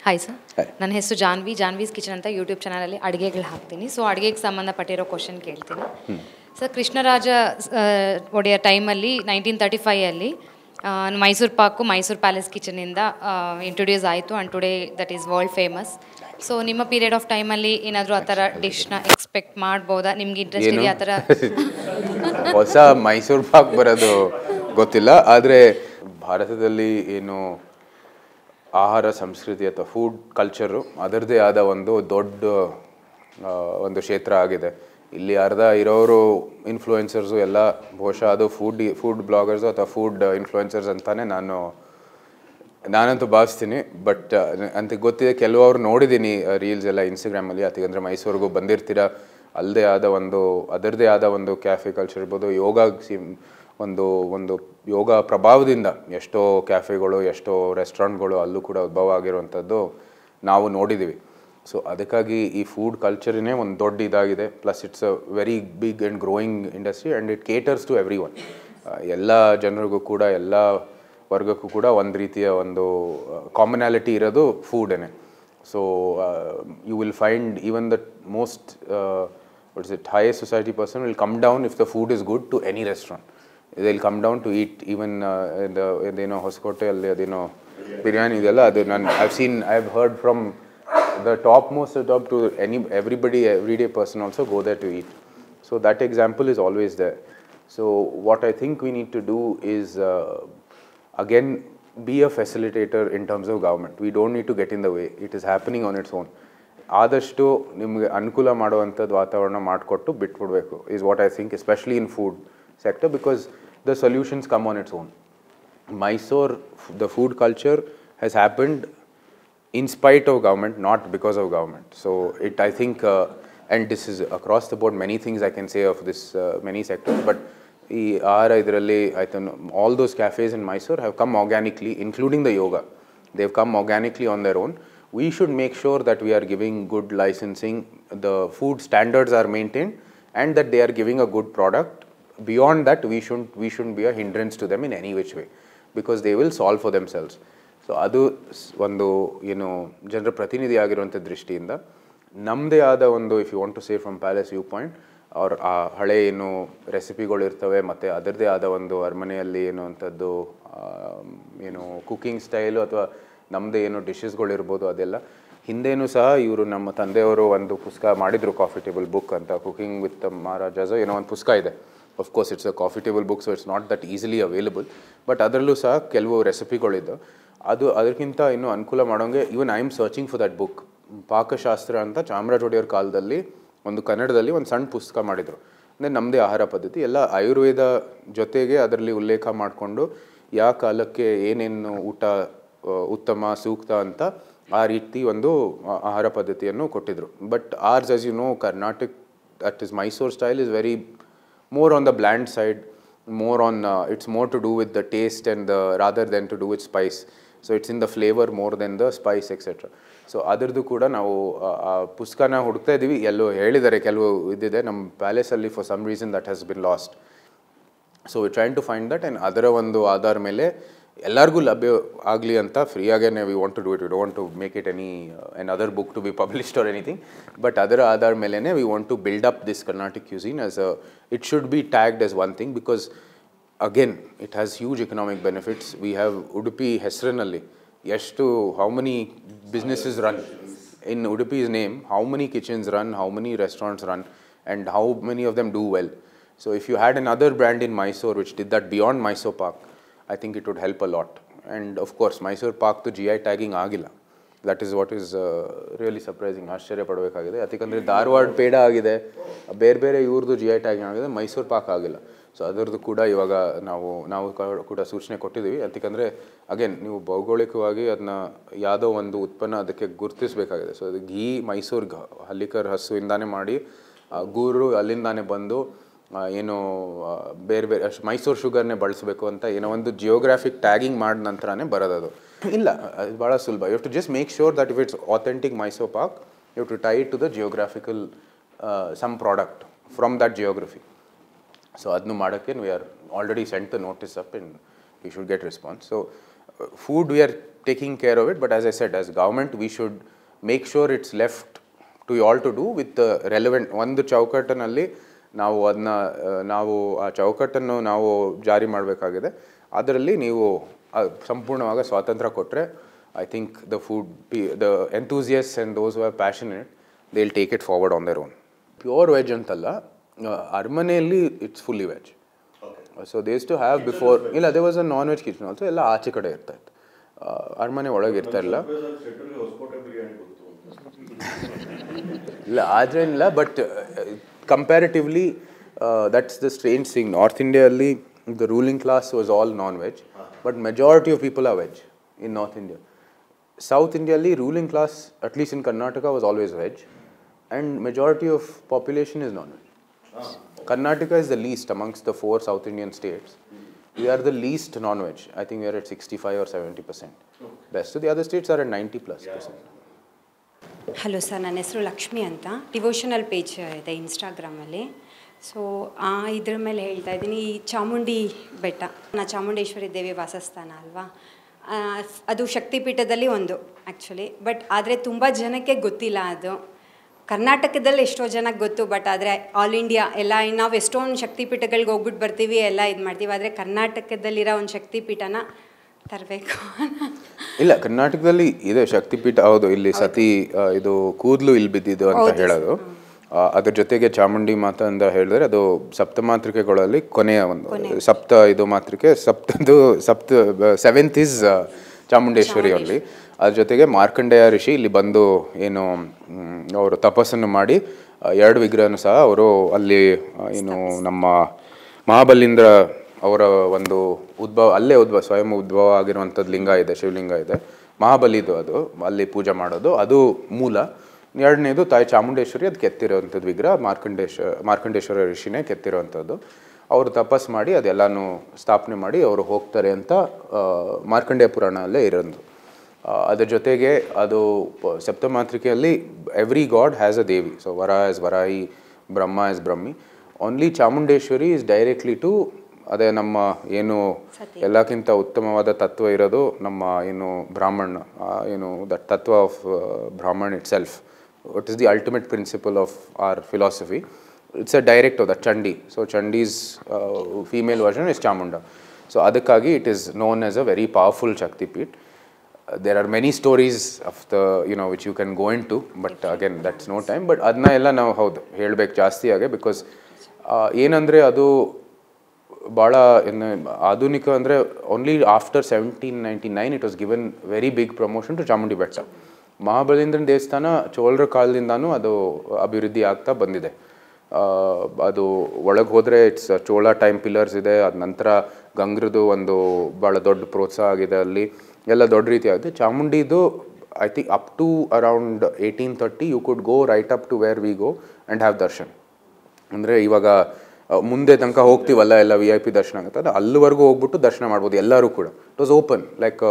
Hi sir, ನನ್ನ ಹೆಸರು Janvi's kitchen ಅಂತ YouTube ಚಾನಲಲ್ಲಿ ಅಡುಗೆಗಳು ಹಾಕ್ತೀನಿ. So ಅಡುಗೆಗೆ ಸಂಬಂಧಪಟ್ಟಿರೋ question ಕೇಳ್ತೀನಿ sir. Krishnaraja Wadiyar ಟೈಮಲ್ಲಿ 1935 Mysuru pak Mysuru palace ಕಿಚನಿಂದ introduce ಆಯಿತು and today that is world famous. So ನಿಮ್ಮ ಪೀರಿಯಡ್ ಆಫ್ ಟೈಮಲ್ಲಿ ಏನಾದರೂ ಆ ಥರ ಡಿಶ್ನ ಎಕ್ಸ್ಪೆಕ್ಟ್ ಮಾಡ್ಬೋದಾ? ನಿಮ್ಗೆ ಇಂಟ್ರೆಸ್ಟ್ ಇದೆಯಾ ಆ ಥರ? ಹೊಸ ಮೈಸೂರು ಪಾಕ್ ಬರೋದು ಗೊತ್ತಿಲ್ಲ, ಆದರೆ ಭಾರತದಲ್ಲಿ ಏನು ಆಹಾರ ಸಂಸ್ಕೃತಿ ಅಥವಾ ಫುಡ್ ಕಲ್ಚರು ಅದರದ್ದೇ ಆದ ಒಂದು ದೊಡ್ಡ ಒಂದು ಕ್ಷೇತ್ರ ಆಗಿದೆ. ಇಲ್ಲಿ ಅರ್ಧ ಇರೋರು ಇನ್ಫ್ಲೂಯೆನ್ಸರ್ಸು ಎಲ್ಲ ಬಹುಶಃ ಅದು ಫುಡ್ ಬ್ಲಾಗರ್ಸು ಅಥವಾ ಫುಡ್ ಇನ್ಫ್ಲೂಯೆನ್ಸರ್ಸ್ ಅಂತಲೇ ನಾನಂತೂ ಭಾವಿಸ್ತೀನಿ. ಬಟ್ ಅಂತ ಗೊತ್ತಿದೆ, ಕೆಲವರು ನೋಡಿದ್ದೀನಿ ರೀಲ್ಸ್ ಎಲ್ಲ ಇನ್ಸ್ಟಾಗ್ರಾಮಲ್ಲಿ. ಯಾಕಂದರೆ ಮೈಸೂರಿಗೂ ಬಂದಿರ್ತೀರ, ಅದರದ್ದೇ ಆದ ಒಂದು ಕ್ಯಾಫೆ ಕಲ್ಚರ್ ಇರ್ಬೋದು, ಒಂದು ಯೋಗ ಪ್ರಭಾವದಿಂದ ಎಷ್ಟೋ ಕ್ಯಾಫೆಗಳು ಎಷ್ಟೋ ರೆಸ್ಟೋರೆಂಟ್ಗಳು ಅಲ್ಲೂ ಕೂಡ ಉದ್ಭವ ಆಗಿರುವಂಥದ್ದು ನಾವು ನೋಡಿದ್ದೀವಿ. ಸೊ ಅದಕ್ಕಾಗಿ ಈ ಫುಡ್ ಕಲ್ಚರೇ ಒಂದು ದೊಡ್ಡ ಇದಾಗಿದೆ. Plus it's a very big and growing industry and it caters to everyone. ಎಲ್ಲ ಜನರಿಗೂ ಕೂಡ, ಎಲ್ಲ ವರ್ಗಕ್ಕೂ ಕೂಡ ಒಂದು ರೀತಿಯ ಒಂದು ಕಾಮನಾಲಿಟಿ ಇರೋದು ಫೂಡೇ. So you will find even the most highest society person will come down if the food is good to any restaurant. They'll come down to eat even in Hosakote ಅಲ್ಲಿ ಅದೇನೋ ಬಿರಿಯಾನಿ ಇದೆಲ್ಲ, ಅದು I've heard from the topmost top to everyday person also go there to eat. So that example is always there. So what I think we need to do is again be a facilitator in terms of government. We don't need to get in the way. It is happening on its own. ಆದಷ್ಟು ನಿಮಗೆ ಅನುಕೂಲ ಮಾಡುವಂಥದ್ದು ವಾತಾವರಣ ಮಾಡಿಕೊಟ್ಟು ಬಿಟ್ಬಿಡ್ಬೇಕು is what I think, especially in food sector, because the solutions come on its own. Mysore, the food culture has happened in spite of government, not because of government. So I think, and this is across the board, many things I can say of this many sectors, but all those cafes in Mysore have come organically, including the yoga. They've come organically on their own. We should make sure that we are giving good licensing, the food standards are maintained, and that they are giving a good product. Beyond that, we shouldn't be a hindrance to them in any which way, because they will solve for themselves. So adu ಒಂದು ಜನರ ಪ್ರತಿನಿಧಿ ಆಗಿರುವಂಥ ದೃಷ್ಟಿಯಿಂದ ನಮ್ಮದೇ ಆದ ಒಂದು, if you want to say from palace viewpoint, ಅವ್ರ ಆ ಹಳೆ ರೆಸಿಪಿಗಳು ಇರ್ತವೆ, ಮತ್ತು ಅದರದ್ದೇ ಆದ ಒಂದು ಅರಮನೆಯಲ್ಲಿ ಅಂಥದ್ದು ಕುಕಿಂಗ್ ಸ್ಟೈಲು ಅಥವಾ ನಮ್ಮದೇ ಡಿಶಸ್ಗಳಿರ್ಬೋದು. ಅದೆಲ್ಲ ಹಿಂದೇನೂ ಸಹ ಇವರು ನಮ್ಮ ತಂದೆಯವರು ಒಂದು ಪುಸ್ತಕ ಮಾಡಿದರು, ಕಾಫಿ ಟೇಬಲ್ ಬುಕ್ ಅಂತ, ಕುಕಿಂಗ್ ವಿತ್ ಮಹಾರಾಜಾಸ್ ಒಂದು ಪುಸ್ತಕ ಇದೆ. Of course it's a coffee table book, so it's not that easily available, but ಅದರಲ್ಲೂ ಸಹ ಕೆಲವು ರೆಸಿಪಿಗಳಿದ್ದು ಅದಕ್ಕಿಂತ ಇನ್ನೂ ಅನುಕೂಲ ಮಾಡೋಂಗೆ even I am searching for that book. Pakashastra ಅಂತ ಚಾಮರಾಜ ಒಡೆಯರ್ ಕಾಲದಲ್ಲಿ ಒಂದು ಕನ್ನಡದಲ್ಲಿ ಒಂದು ಸಣ್ಣ ಪುಸ್ತಕ ಮಾಡಿದರು. ಅಂದರೆ ನಮ್ಮದೇ ಆಹಾರ ಪದ್ಧತಿ ಎಲ್ಲ ಆಯುರ್ವೇದ ಜೊತೆಗೆ ಅದರಲ್ಲಿ ಉಲ್ಲೇಖ ಮಾಡಿಕೊಂಡು ಯಾವ ಕಾಲಕ್ಕೆ ಏನೇನು ಊಟ ಉತ್ತಮ ಸೂಕ್ತ ಅಂತ ಆ ರೀತಿ ಒಂದು ಆಹಾರ ಪದ್ಧತಿಯನ್ನು ಕೊಟ್ಟಿದ್ರು. But ours, as you know, Karnataka, that is Mysore style is very more on the bland side, it's more to do with the taste and rather than to do with spice. So it's in the flavor more than the spice, etc. So ಅದರದ್ದು ಕೂಡ ನಾವು ಪುಸ್ತಕನ ಹುಡುಕ್ತಾ ಇದ್ದೀವಿ. ಎಲ್ಲೋ ಹೇಳಿದ್ದಾರೆ, ಕೆಲವು ಇದ್ದಿದೆ ನಮ್ಮ ಪ್ಯಾಲೇಸಲ್ಲಿ, for some reason that has been lost. So we trying to find that, and ಅದರ ಒಂದು ಆಧಾರ ಮೇಲೆ ಎಲ್ಲರಿಗೂ ಲಭ್ಯ ಆಗಲಿ ಅಂತ ಫ್ರೀಯಾಗೇ we want to do it. We don't want to make it another book to be published or anything, but ಅದರ ಆಧಾರ ಮೇಲೇ we want to build up this Carnatic cuisine as it should be tagged as one thing, because again it has huge economic benefits. We have Udupi ಹೆಸರಿನಲ್ಲಿ how many businesses run in Udupi's name, how many kitchens run, how many restaurants run, and how many of them do well. So if you had another brand in Mysore which did that beyond Mysore Pak, I think it would help a lot. And of course Mysore Pak to GI tagging ಆಗಿಲ್ಲ. That is what is really surprising. ಆಶ್ಚರ್ಯ ಪಡಬೇಕಾಗಿದೆ. ಯಾಕಂದರೆ ಧಾರವಾಡ ಪೇಡ ಆಗಿದೆ, ಬೇರೆ ಇವ್ರದ್ದು GI tagging ಆಗಿದೆ, ಮೈಸೂರು ಪಾಕ್ ಆಗಿಲ್ಲ. So ಅದರದ್ದು ಕೂಡ ಇವಾಗ ನಾವು ಕೂಡ ಸೂಚನೆ ಕೊಟ್ಟಿದ್ದೀವಿ. ಯಾಕಂದರೆ ಅಗೇನ್ ನೀವು ಭೌಗೋಳಿಕವಾಗಿ ಅದನ್ನ ಯಾವುದೋ ಒಂದು ಉತ್ಪನ್ನ ಅದಕ್ಕೆ ಗುರುತಿಸಬೇಕಾಗಿದೆ. ಸೊ ಅದು ಘೀ ಮೈಸೂರು ಹಳ್ಳಿಕರ್ ಹಸುವಿಂದಾನೇ ಮಾಡಿ ಗೂರು ಅಲ್ಲಿಂದಾನೇ ಬಂದು ಏನು ಬೇರೆ ಬೇರೆ ಮೈಸೂರು ಶುಗರ್ನೇ ಬಳಸಬೇಕು ಅಂತ ಏನೋ ಒಂದು ಜಿಯೋಗ್ರಾಫಿಕ್ ಟ್ಯಾಗಿಂಗ್ ಮಾಡಿದ ನಂತರನೇ ಬರೋದದು. ಇಲ್ಲ, ಅದು ಭಾಳ ಸುಲಭ. You have to just make sure that if it's authentic Mysore pak, you have to tie it to the geographical some product from that geography. So ಅದನ್ನು ಮಾಡೋಕ್ಕೆ we are already sent the notice up and we should get response. So food we are taking care of it, but as I said, as government we should make sure it's left to you all to do with the relevant ಒಂದು ಚೌಕಟ್ಟಿನಲ್ಲಿ ನಾವು ಆ ಚೌಕಟ್ಟನ್ನು ನಾವು ಜಾರಿ ಮಾಡಬೇಕಾಗಿದೆ. ಅದರಲ್ಲಿ ನೀವು ಸಂಪೂರ್ಣವಾಗಿ ಸ್ವಾತಂತ್ರ್ಯ ಕೊಟ್ಟರೆ I think the enthusiasts and those who are passionate they will take it forward on their own. Pure veg ಅಂತಲ್ಲ, ಅರಮನೆಯಲ್ಲಿ it's fully veg. So they use to have before ಇಲ್ಲ they was a non veg kitchen also. ಎಲ್ಲ ಆಚೆ ಕಡೆ ಇರ್ತಾಯಿತ್ತು, ಅರಮನೆ ಒಳಗೆ ಇರ್ತಾಯಿಲ್ಲ. ಇಲ್ಲ ಆದ್ರೇನಿಲ್ಲ, but comparatively that's the strange thing. North ಇಂಡಿಯಾದಲ್ಲಿ the ruling class was all non veg, but majority of people are veg in north India. South ಇಂಡಿಯಾದಲ್ಲಿ ruling class, at least in Karnataka, was always veg and majority of population is non-veg. Karnataka is the least amongst the 4 South Indian states. We are the least non-veg. I think we are at 65 or 70%. Best of the other states are at 90+%. Hello sir, ನನ್ನ ಹೆಸರು ಲಕ್ಷ್ಮಿ ಅಂತ. Devotional page ಇದೆ ಇನ್ಸ್ಟಾಗ್ರಾಮಲ್ಲಿ. So ಇದ್ರ ಮೇಲೆ ಹೇಳ್ತಾ ಇದ್ದೀನಿ, ಈ ಚಾಮುಂಡಿ ಬೆಟ್ಟ ಚಾಮುಂಡೇಶ್ವರಿ ದೇವಿ ವಾಸಸ್ಥಾನ ಅಲ್ವಾ, ಅದು ಶಕ್ತಿಪೀಠದಲ್ಲಿ ಒಂದು ಆ್ಯಕ್ಚುಲಿ. ಬಟ್ ಆದರೆ ತುಂಬ ಜನಕ್ಕೆ ಗೊತ್ತಿಲ್ಲ ಅದು. ಕರ್ನಾಟಕದಲ್ಲಿ ಎಷ್ಟೋ ಜನಕ್ಕೆ ಗೊತ್ತು, ಬಟ್ ಆದರೆ ಆಲ್ ಇಂಡಿಯಾ ಎಲ್ಲ ನಾವು ಎಷ್ಟೊಂದು ಶಕ್ತಿಪೀಠಗಳಿಗೆ ಹೋಗ್ಬಿಟ್ಟು ಬರ್ತೀವಿ, ಎಲ್ಲ ಇದು ಮಾಡ್ತೀವಿ. ಆದರೆ ಕರ್ನಾಟಕದಲ್ಲಿರೋ ಒಂದು ಶಕ್ತಿಪೀಠನ ತರಬೇಕು. ಇಲ್ಲ, ಕರ್ನಾಟಕದಲ್ಲಿ ಇದೆ ಶಕ್ತಿಪೀಠ. ಹೌದು, ಇಲ್ಲಿ ಸತಿ ಇದು ಕೂದಲು ಇಲ್ಲಿ ಬಿದ್ದಿದ್ದು ಅಂತ ಹೇಳೋದು. ಅದ್ರ ಜೊತೆಗೆ ಚಾಮುಂಡಿ ಮಾತಾ ಅಂತ ಹೇಳಿದ್ರೆ ಅದು ಸಪ್ತಮಾತೃಕೆಗಳಲ್ಲಿ ಕೊನೆಯ ಒಂದು ಇದು ಮಾತೃಕೆ. ಸೆವೆಂತ್ ಇಸ್ ಚಾಮುಂಡೇಶ್ವರಿ ಅಲ್ಲಿ. ಅದ್ರ ಜೊತೆಗೆ ಮಾರ್ಕಂಡೇಯ ಋಷಿ ಇಲ್ಲಿ ಬಂದು ಏನು ಅವರು ತಪಸ್ಸನ್ನು ಮಾಡಿ 2 ವಿಗ್ರಹನೂ ಸಹ ಅವರು ಅಲ್ಲಿ ಏನು ನಮ್ಮ ಮಹಾಬಲಿಂದ್ರ ಅವರ ಒಂದು ಅಲ್ಲೇ ಸ್ವಯಂ ಉದ್ಭವ ಆಗಿರುವಂಥದ್ದು ಲಿಂಗ ಇದೆ, ಶಿವಲಿಂಗ ಇದೆ, ಮಹಾಬಲಿದು. ಅದು ಅಲ್ಲಿ ಪೂಜೆ ಮಾಡೋದು ಅದು ಮೂಲ. 2ನೇದು ತಾಯಿ ಚಾಮುಂಡೇಶ್ವರಿ, ಅದು ಕೆತ್ತಿರೋವಂಥದ್ದು ವಿಗ್ರಹ ಮಾರ್ಕಂಡೇಶ್ವರ ಋಷಿನೇ ಕೆತ್ತಿರೋವಂಥದ್ದು. ಅವರು ತಪಸ್ ಮಾಡಿ ಅದೆಲ್ಲನೂ ಸ್ಥಾಪನೆ ಮಾಡಿ ಅವರು ಹೋಗ್ತಾರೆ ಅಂತ ಮಾರ್ಕಂಡೇಯ ಪುರಾಣ ಅಲ್ಲೇ ಇರೋದು. ಅದರ ಜೊತೆಗೆ ಅದು ಸಪ್ತಮಾತೃಕೆಯಲ್ಲಿ every god has a devi. So Vara is Varahi, Brahma is Brahmi. Only Chamundeshwari is directly to ಅದೇ ನಮ್ಮ ಏನು ಎಲ್ಲಕ್ಕಿಂತ ಉತ್ತಮವಾದ ತತ್ವ ಇರೋದು ನಮ್ಮ ಏನು ಬ್ರಾಹ್ಮಣ, ಏನು that tattva of Brahmana itself. What is the ultimate principle of our philosophy. It's a direct of that Chandi. So Chandi's female version is Chamunda. So ಅದಕ್ಕಾಗಿ it is known as a very powerful Shaktipeeth. There are many stories of the which you can go into, but again that's no time. But adna ella ನಾವು ಹೌದು ಹೇಳಬೇಕು ಜಾಸ್ತಿ ಆಗಿ, because ಏನಂದರೆ ಅದು ಭಾಳ ಆಧುನಿಕ ಅಂದರೆ only after 1799 it was given very big promotion to Chamundi Betta. ಮಹಾಬಲೇಂದ್ರನ ದೇವಸ್ಥಾನ ಚೋಳರ ಕಾಲದಿಂದನೂ ಅದು ಅಭಿವೃದ್ಧಿ ಆಗ್ತಾ ಬಂದಿದೆ. ಅದು ಒಳಗೆ ಹೋದರೆ ಇಟ್ಸ್ ಚೋಳ ಟೈಮ್ ಪಿಲ್ಲರ್ಸ್ ಇದೆ. ಅದ ನಂತರ ಗಂಗ್ರದು ಒಂದು ಭಾಳ ದೊಡ್ಡ ಪ್ರೋತ್ಸಾಹ ಆಗಿದೆ, ಅಲ್ಲಿ ಎಲ್ಲ ದೊಡ್ಡ ರೀತಿ ಆಗುತ್ತೆ. ಚಾಮುಂಡಿದು I think up to around 1830 you could go right up to where we go and have darshan. ಅಂದರೆ ಇವಾಗ ಮುಂದೆ ತನಕ ಹೋಗ್ತೀವಲ್ಲ, ಎಲ್ಲ VIP ದರ್ಶನ ಆಗುತ್ತೆ, ಅದು ಅಲ್ಲಿವರೆಗೂ ಹೋಗ್ಬಿಟ್ಟು ದರ್ಶನ ಮಾಡ್ಬೋದು ಎಲ್ಲರೂ ಕೂಡ. ಇಟ್ ವಾಸ್ ಓಪನ್ ಲೈಕ್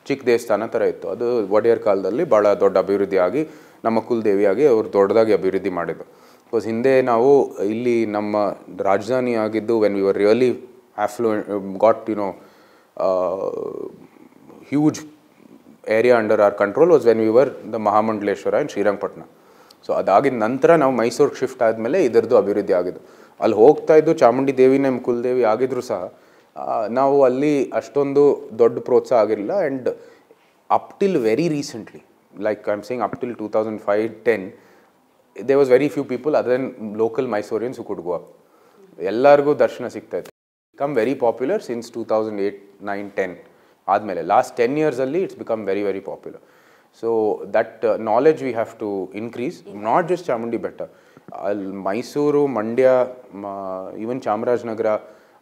ಚಿಕ್ಕ ದೇವಸ್ಥಾನ ಥರ ಇತ್ತು. ಅದು ಒಡೆಯರ್ ಕಾಲದಲ್ಲಿ ಭಾಳ ದೊಡ್ಡ ಅಭಿವೃದ್ಧಿ ಆಗಿ ನಮ್ಮ ಕುಲದೇವಿಯಾಗಿ ಅವರು ದೊಡ್ಡದಾಗಿ ಅಭಿವೃದ್ಧಿ ಮಾಡಿದ್ದು. ಬಿಕಾಸ್ ಹಿಂದೆ ನಾವು ಇಲ್ಲಿ ನಮ್ಮ ರಾಜಧಾನಿ ಆಗಿದ್ದು when we were really got huge area under our control was when we were the Mahamandaleshwara in Srirangpatna. So ಅದಾಗಿದ ನಂತರ ನಾವು ಮೈಸೂರಿಗೆ ಶಿಫ್ಟ್ ಆದಮೇಲೆ ಇದರದ್ದು ಅಭಿವೃದ್ಧಿ ಆಗಿದ್ದು. ಅಲ್ಲಿ ಹೋಗ್ತಾ ಇದ್ದು ಚಾಮುಂಡಿ ದೇವಿ ನಮ್ಮ ಕುಲದೇವಿ ಆಗಿದ್ರು ಸಹ ನಾವು ಅಲ್ಲಿ ಅಷ್ಟೊಂದು ದೊಡ್ಡ ಪ್ರೋತ್ಸಾಹ ಆಗಿರಲಿಲ್ಲ. And up till very recently, like I am saying up till 2005-10 there was very few people other than local Mysoreans who could go up. ಎಲ್ಲರಿಗೂ ದರ್ಶನ ಸಿಗ್ತಾ ಇತ್ತು. ಬಿಕಮ್ ವೆರಿ ಪಾಪ್ಯುಲರ್ ಸಿನ್ಸ್ 2008, 9, 10 ಆದಮೇಲೆ ಲಾಸ್ಟ್ 10 yearsಲ್ಲಿ it's become very very popular. So that knowledge we have to increase, not just Chamundi Betta, ಅಲ್ಲಿ Mysuru, Mandya, even Chamarajanagar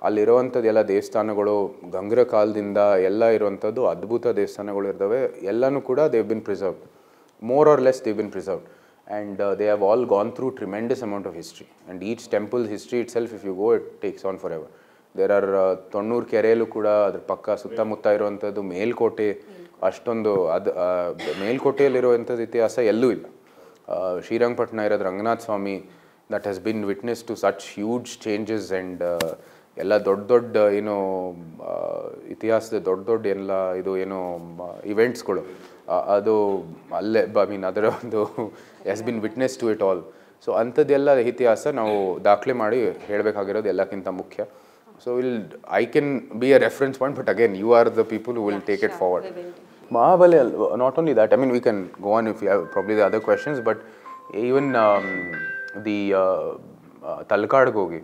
ಅಲ್ಲಿರುವಂಥದ್ದು ಎಲ್ಲ ದೇವಸ್ಥಾನಗಳು ಗಂಗರ ಕಾಲದಿಂದ ಎಲ್ಲ ಇರುವಂಥದ್ದು ಅದ್ಭುತ ದೇವಸ್ಥಾನಗಳು ಇರ್ತವೆ. ಎಲ್ಲನೂ ಕೂಡ they've been preserved, more or less they've been preserved, and they have all gone through tremendous amount of history, and each temple's history itself, if you go, it takes on forever. There are ತೊಣ್ಣೂರು ಕೆರೆಯಲ್ಲೂ ಕೂಡ ಅದ್ರ ಪಕ್ಕ ಸುತ್ತಮುತ್ತ ಇರುವಂಥದ್ದು ಮೇಲ್ಕೋಟೆ, ಅಷ್ಟೊಂದು ಅದು ಮೇಲ್ಕೋಟೆಯಲ್ಲಿರುವಂಥದ್ದು ಇತಿಹಾಸ ಎಲ್ಲೂ ಇಲ್ಲ. ಶ್ರೀರಂಗಪಟ್ಟಣ ಇರೋದು Ranganatha Swamy, that has been witness to such huge changes, and ಎಲ್ಲ ದೊಡ್ಡ ದೊಡ್ಡ ಏನು ಇತಿಹಾಸದ ದೊಡ್ಡ ಎಲ್ಲ ಇದು ಏನು ಇವೆಂಟ್ಸ್ಗಳು ಅದು ಅಲ್ಲೇ ಅದರ ಒಂದು has been witness to it all. So ಅಂಥದ್ದೆಲ್ಲ ಇತಿಹಾಸ ನಾವು ದಾಖಲೆ ಮಾಡಿ ಹೇಳಬೇಕಾಗಿರೋದು ಎಲ್ಲಕ್ಕಿಂತ ಮುಖ್ಯ. So I can be a reference point, but again you are the people who will take it forward. Mahabali, not only that, I mean, we can go on if you have probably the other questions, but even the Talkad Gogi,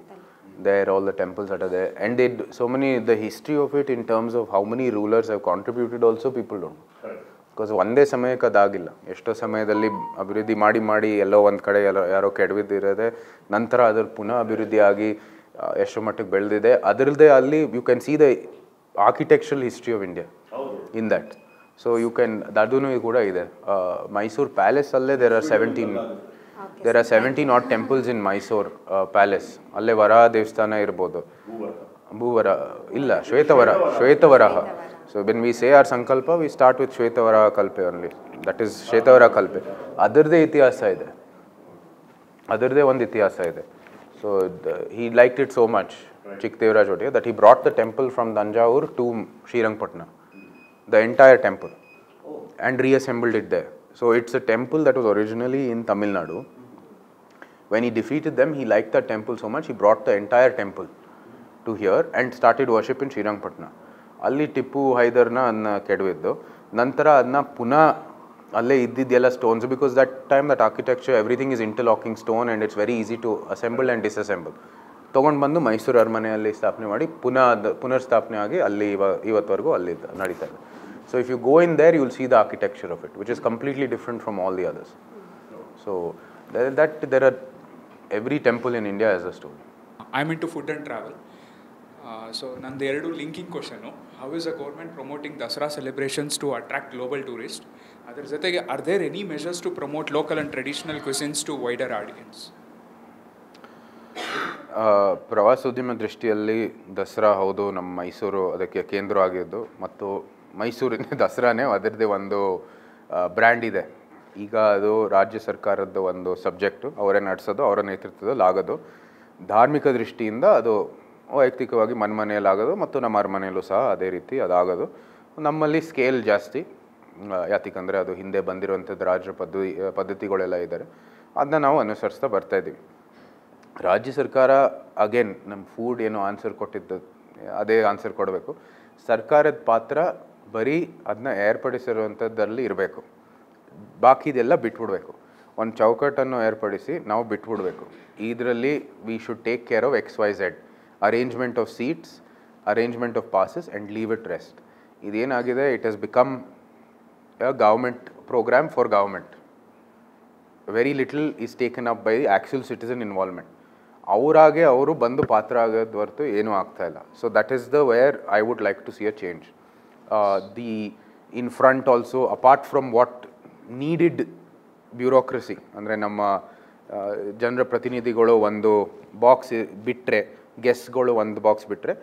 there all the temples that are there, and they so many, the history of it in terms of how many rulers have contributed also, people don't know. Because ಒಂದೇ ಸಮಯಕ್ಕೆ ಅದಾಗಿಲ್ಲ, ಎಷ್ಟೋ ಸಮಯದಲ್ಲಿ ಅಭಿವೃದ್ಧಿ ಮಾಡಿ ಎಲ್ಲೋ ಒಂದು ಕಡೆ ಯಾರೋ ಕೆಡವಿದ್ದಿರೋದೆ, ನಂತರ ಅದ್ರ ಪುನಃ ಅಭಿವೃದ್ಧಿ ಆಗಿ ಎಷ್ಟೋ ಮಟ್ಟಿಗೆ ಬೆಳೆದಿದೆ. ಅದರಲ್ಲದೆ ಅಲ್ಲಿ you can see the architectural history of India in that. So you can ಅದೂ ಕೂಡ ಇದೆ. ಮೈಸೂರು ಪ್ಯಾಲೇಸ್ ಅಲ್ಲೇ there are 17 odd temples in Mysore palace. ಅಲ್ಲೇ ವರಾಹ ದೇವಸ್ಥಾನ ಇರ್ಬೋದು, ಭೂವರ ಇಲ್ಲ ಶ್ವೇತವರಾಹ. So when we say our sankalpa, we start with ಶ್ವೇತವರಾಹ ಕಲ್ಪೆ only, that is ಶ್ವೇತವರಾಹ ಕಲ್ಪೆ. ಅದರದೇ ಇತಿಹಾಸ ಇದೆ, ಅದರದೇ ಒಂದು ಇತಿಹಾಸ ಇದೆ. So he liked it so much, Chikdevraj Wadiyar, that he brought the temple from Tanjavur to Srirangpatna, the entire temple, and reassembled it there. So it's a temple that was originally in Tamil Nadu. When he defeated them, he liked the temple so much, he brought the entire temple to here and started worship in Srirangpatna. ಅಲ್ಲಿ ಟಿಪ್ಪು ಹೈದರ್ನ ಅದನ್ನ ಕೆಡವಿದ್ದು, ನಂತರ ಅದನ್ನ ಪುನಃ ಅಲ್ಲೇ ಇದ್ದಿದ್ದೆಲ್ಲ stones, because that time that architecture everything is interlocking stone and it's very easy to assemble and disassemble. ತೊಗೊಂಡು ಬಂದು ಮೈಸೂರು ಅರಮನೆಯಲ್ಲಿ ಸ್ಥಾಪನೆ ಮಾಡಿ ಪುನರ್ಸ್ಥಾಪನೆ ಆಗಿ ಅಲ್ಲಿ ಇವತ್ತವರೆಗೂ ಅಲ್ಲಿ ನಡೀತಾ ಇದೆ. So if you go in there you will see the architecture of it, which is completely different from all the others. So there are every temple in India has a story. I'm into food and travel. So ನಂದು ಎರಡು linking question, how is the government promoting Dasara celebrations to attract global tourist? ಅದರ ಜೊತೆಗೆ are there any measures to promote local and traditional cuisines to wider audience? ಪ್ರವಾಸೋದ್ಯಮ ದೃಷ್ಟಿಯಲ್ಲಿ ದಸರಾ ಹೌದು, ನಮ್ಮ ಮೈಸೂರು ಅದಕ್ಕೆ ಕೇಂದ್ರ ಆಗಿದ್ದು, ಮತ್ತು ಮೈಸೂರಿನ ದಸರಾನೇ ಅದರದ್ದೇ ಒಂದು ಬ್ರ್ಯಾಂಡ್ ಇದೆ. ಈಗ ಅದು ರಾಜ್ಯ ಸರ್ಕಾರದ ಒಂದು ಸಬ್ಜೆಕ್ಟು, ಅವರೇ ನಡೆಸೋದು, ಅವರ ನೇತೃತ್ವದಲ್ಲಿ ಆಗೋದು. ಧಾರ್ಮಿಕ ದೃಷ್ಟಿಯಿಂದ ಅದು ವೈಯಕ್ತಿಕವಾಗಿ ಮನೆಯಲ್ಲಾಗೋದು, ಮತ್ತು ನಮ್ಮ ಅರಮನೆಯಲ್ಲೂ ಸಹ ಅದೇ ರೀತಿ ಅದಾಗೋದು. ನಮ್ಮಲ್ಲಿ ಸ್ಕೇಲ್ ಜಾಸ್ತಿ, ಯಾಕಂದರೆ ಅದು ಹಿಂದೆ ಬಂದಿರುವಂಥದ್ದು ರಾಜ್ಯ ಪದ್ಧತಿಗಳೆಲ್ಲ ಇದ್ದಾರೆ, ಅದನ್ನ ನಾವು ಅನುಸರಿಸ್ತಾ ಬರ್ತಾಯಿದ್ದೀವಿ. ರಾಜ್ಯ ಸರ್ಕಾರ ಅಗೇನ್ ನಮ್ಮ ಫುಡ್ ಏನೋ ಆನ್ಸರ್ ಕೊಟ್ಟಿದ್ದು ಅದೇ ಆನ್ಸರ್ ಕೊಡಬೇಕು. ಸರ್ಕಾರದ ಪಾತ್ರ ಬರೀ ಅದನ್ನ ಏರ್ಪಡಿಸಿರುವಂಥದ್ದಲ್ಲಿ ಇರಬೇಕು, ಬಾಕಿದೆಲ್ಲ ಬಿಟ್ಬಿಡ್ಬೇಕು. ಒಂದು ಚೌಕಟ್ಟನ್ನು ಏರ್ಪಡಿಸಿ ನಾವು ಬಿಟ್ಬಿಡ್ಬೇಕು. ಇದರಲ್ಲಿ we should take care of XYZ, arrangement of seats, arrangement of passes and leave it rest. ಇದೇನಾಗಿದೆ, it has become a government program for government. Very little is taken up by actual citizen involvement. ಅವರಾಗೆ ಅವರು ಬಂದು ಪಾತ್ರ ಆಗೋದು ಹೊರತು ಏನೂ ಆಗ್ತಾಯಿಲ್ಲ. So that is the where I would like to see a change. The in front also, apart from what needed bureaucracy, ಅಂದರೆ ನಮ್ಮ ಜನರ ಪ್ರತಿನಿಧಿಗಳು ಒಂದು ಬಾಕ್ಸ್ ಬಿಟ್ಟರೆ, ಗೆಸ್ಟ್ಗಳು ಒಂದು ಬಾಕ್ಸ್ ಬಿಟ್ಟರೆ,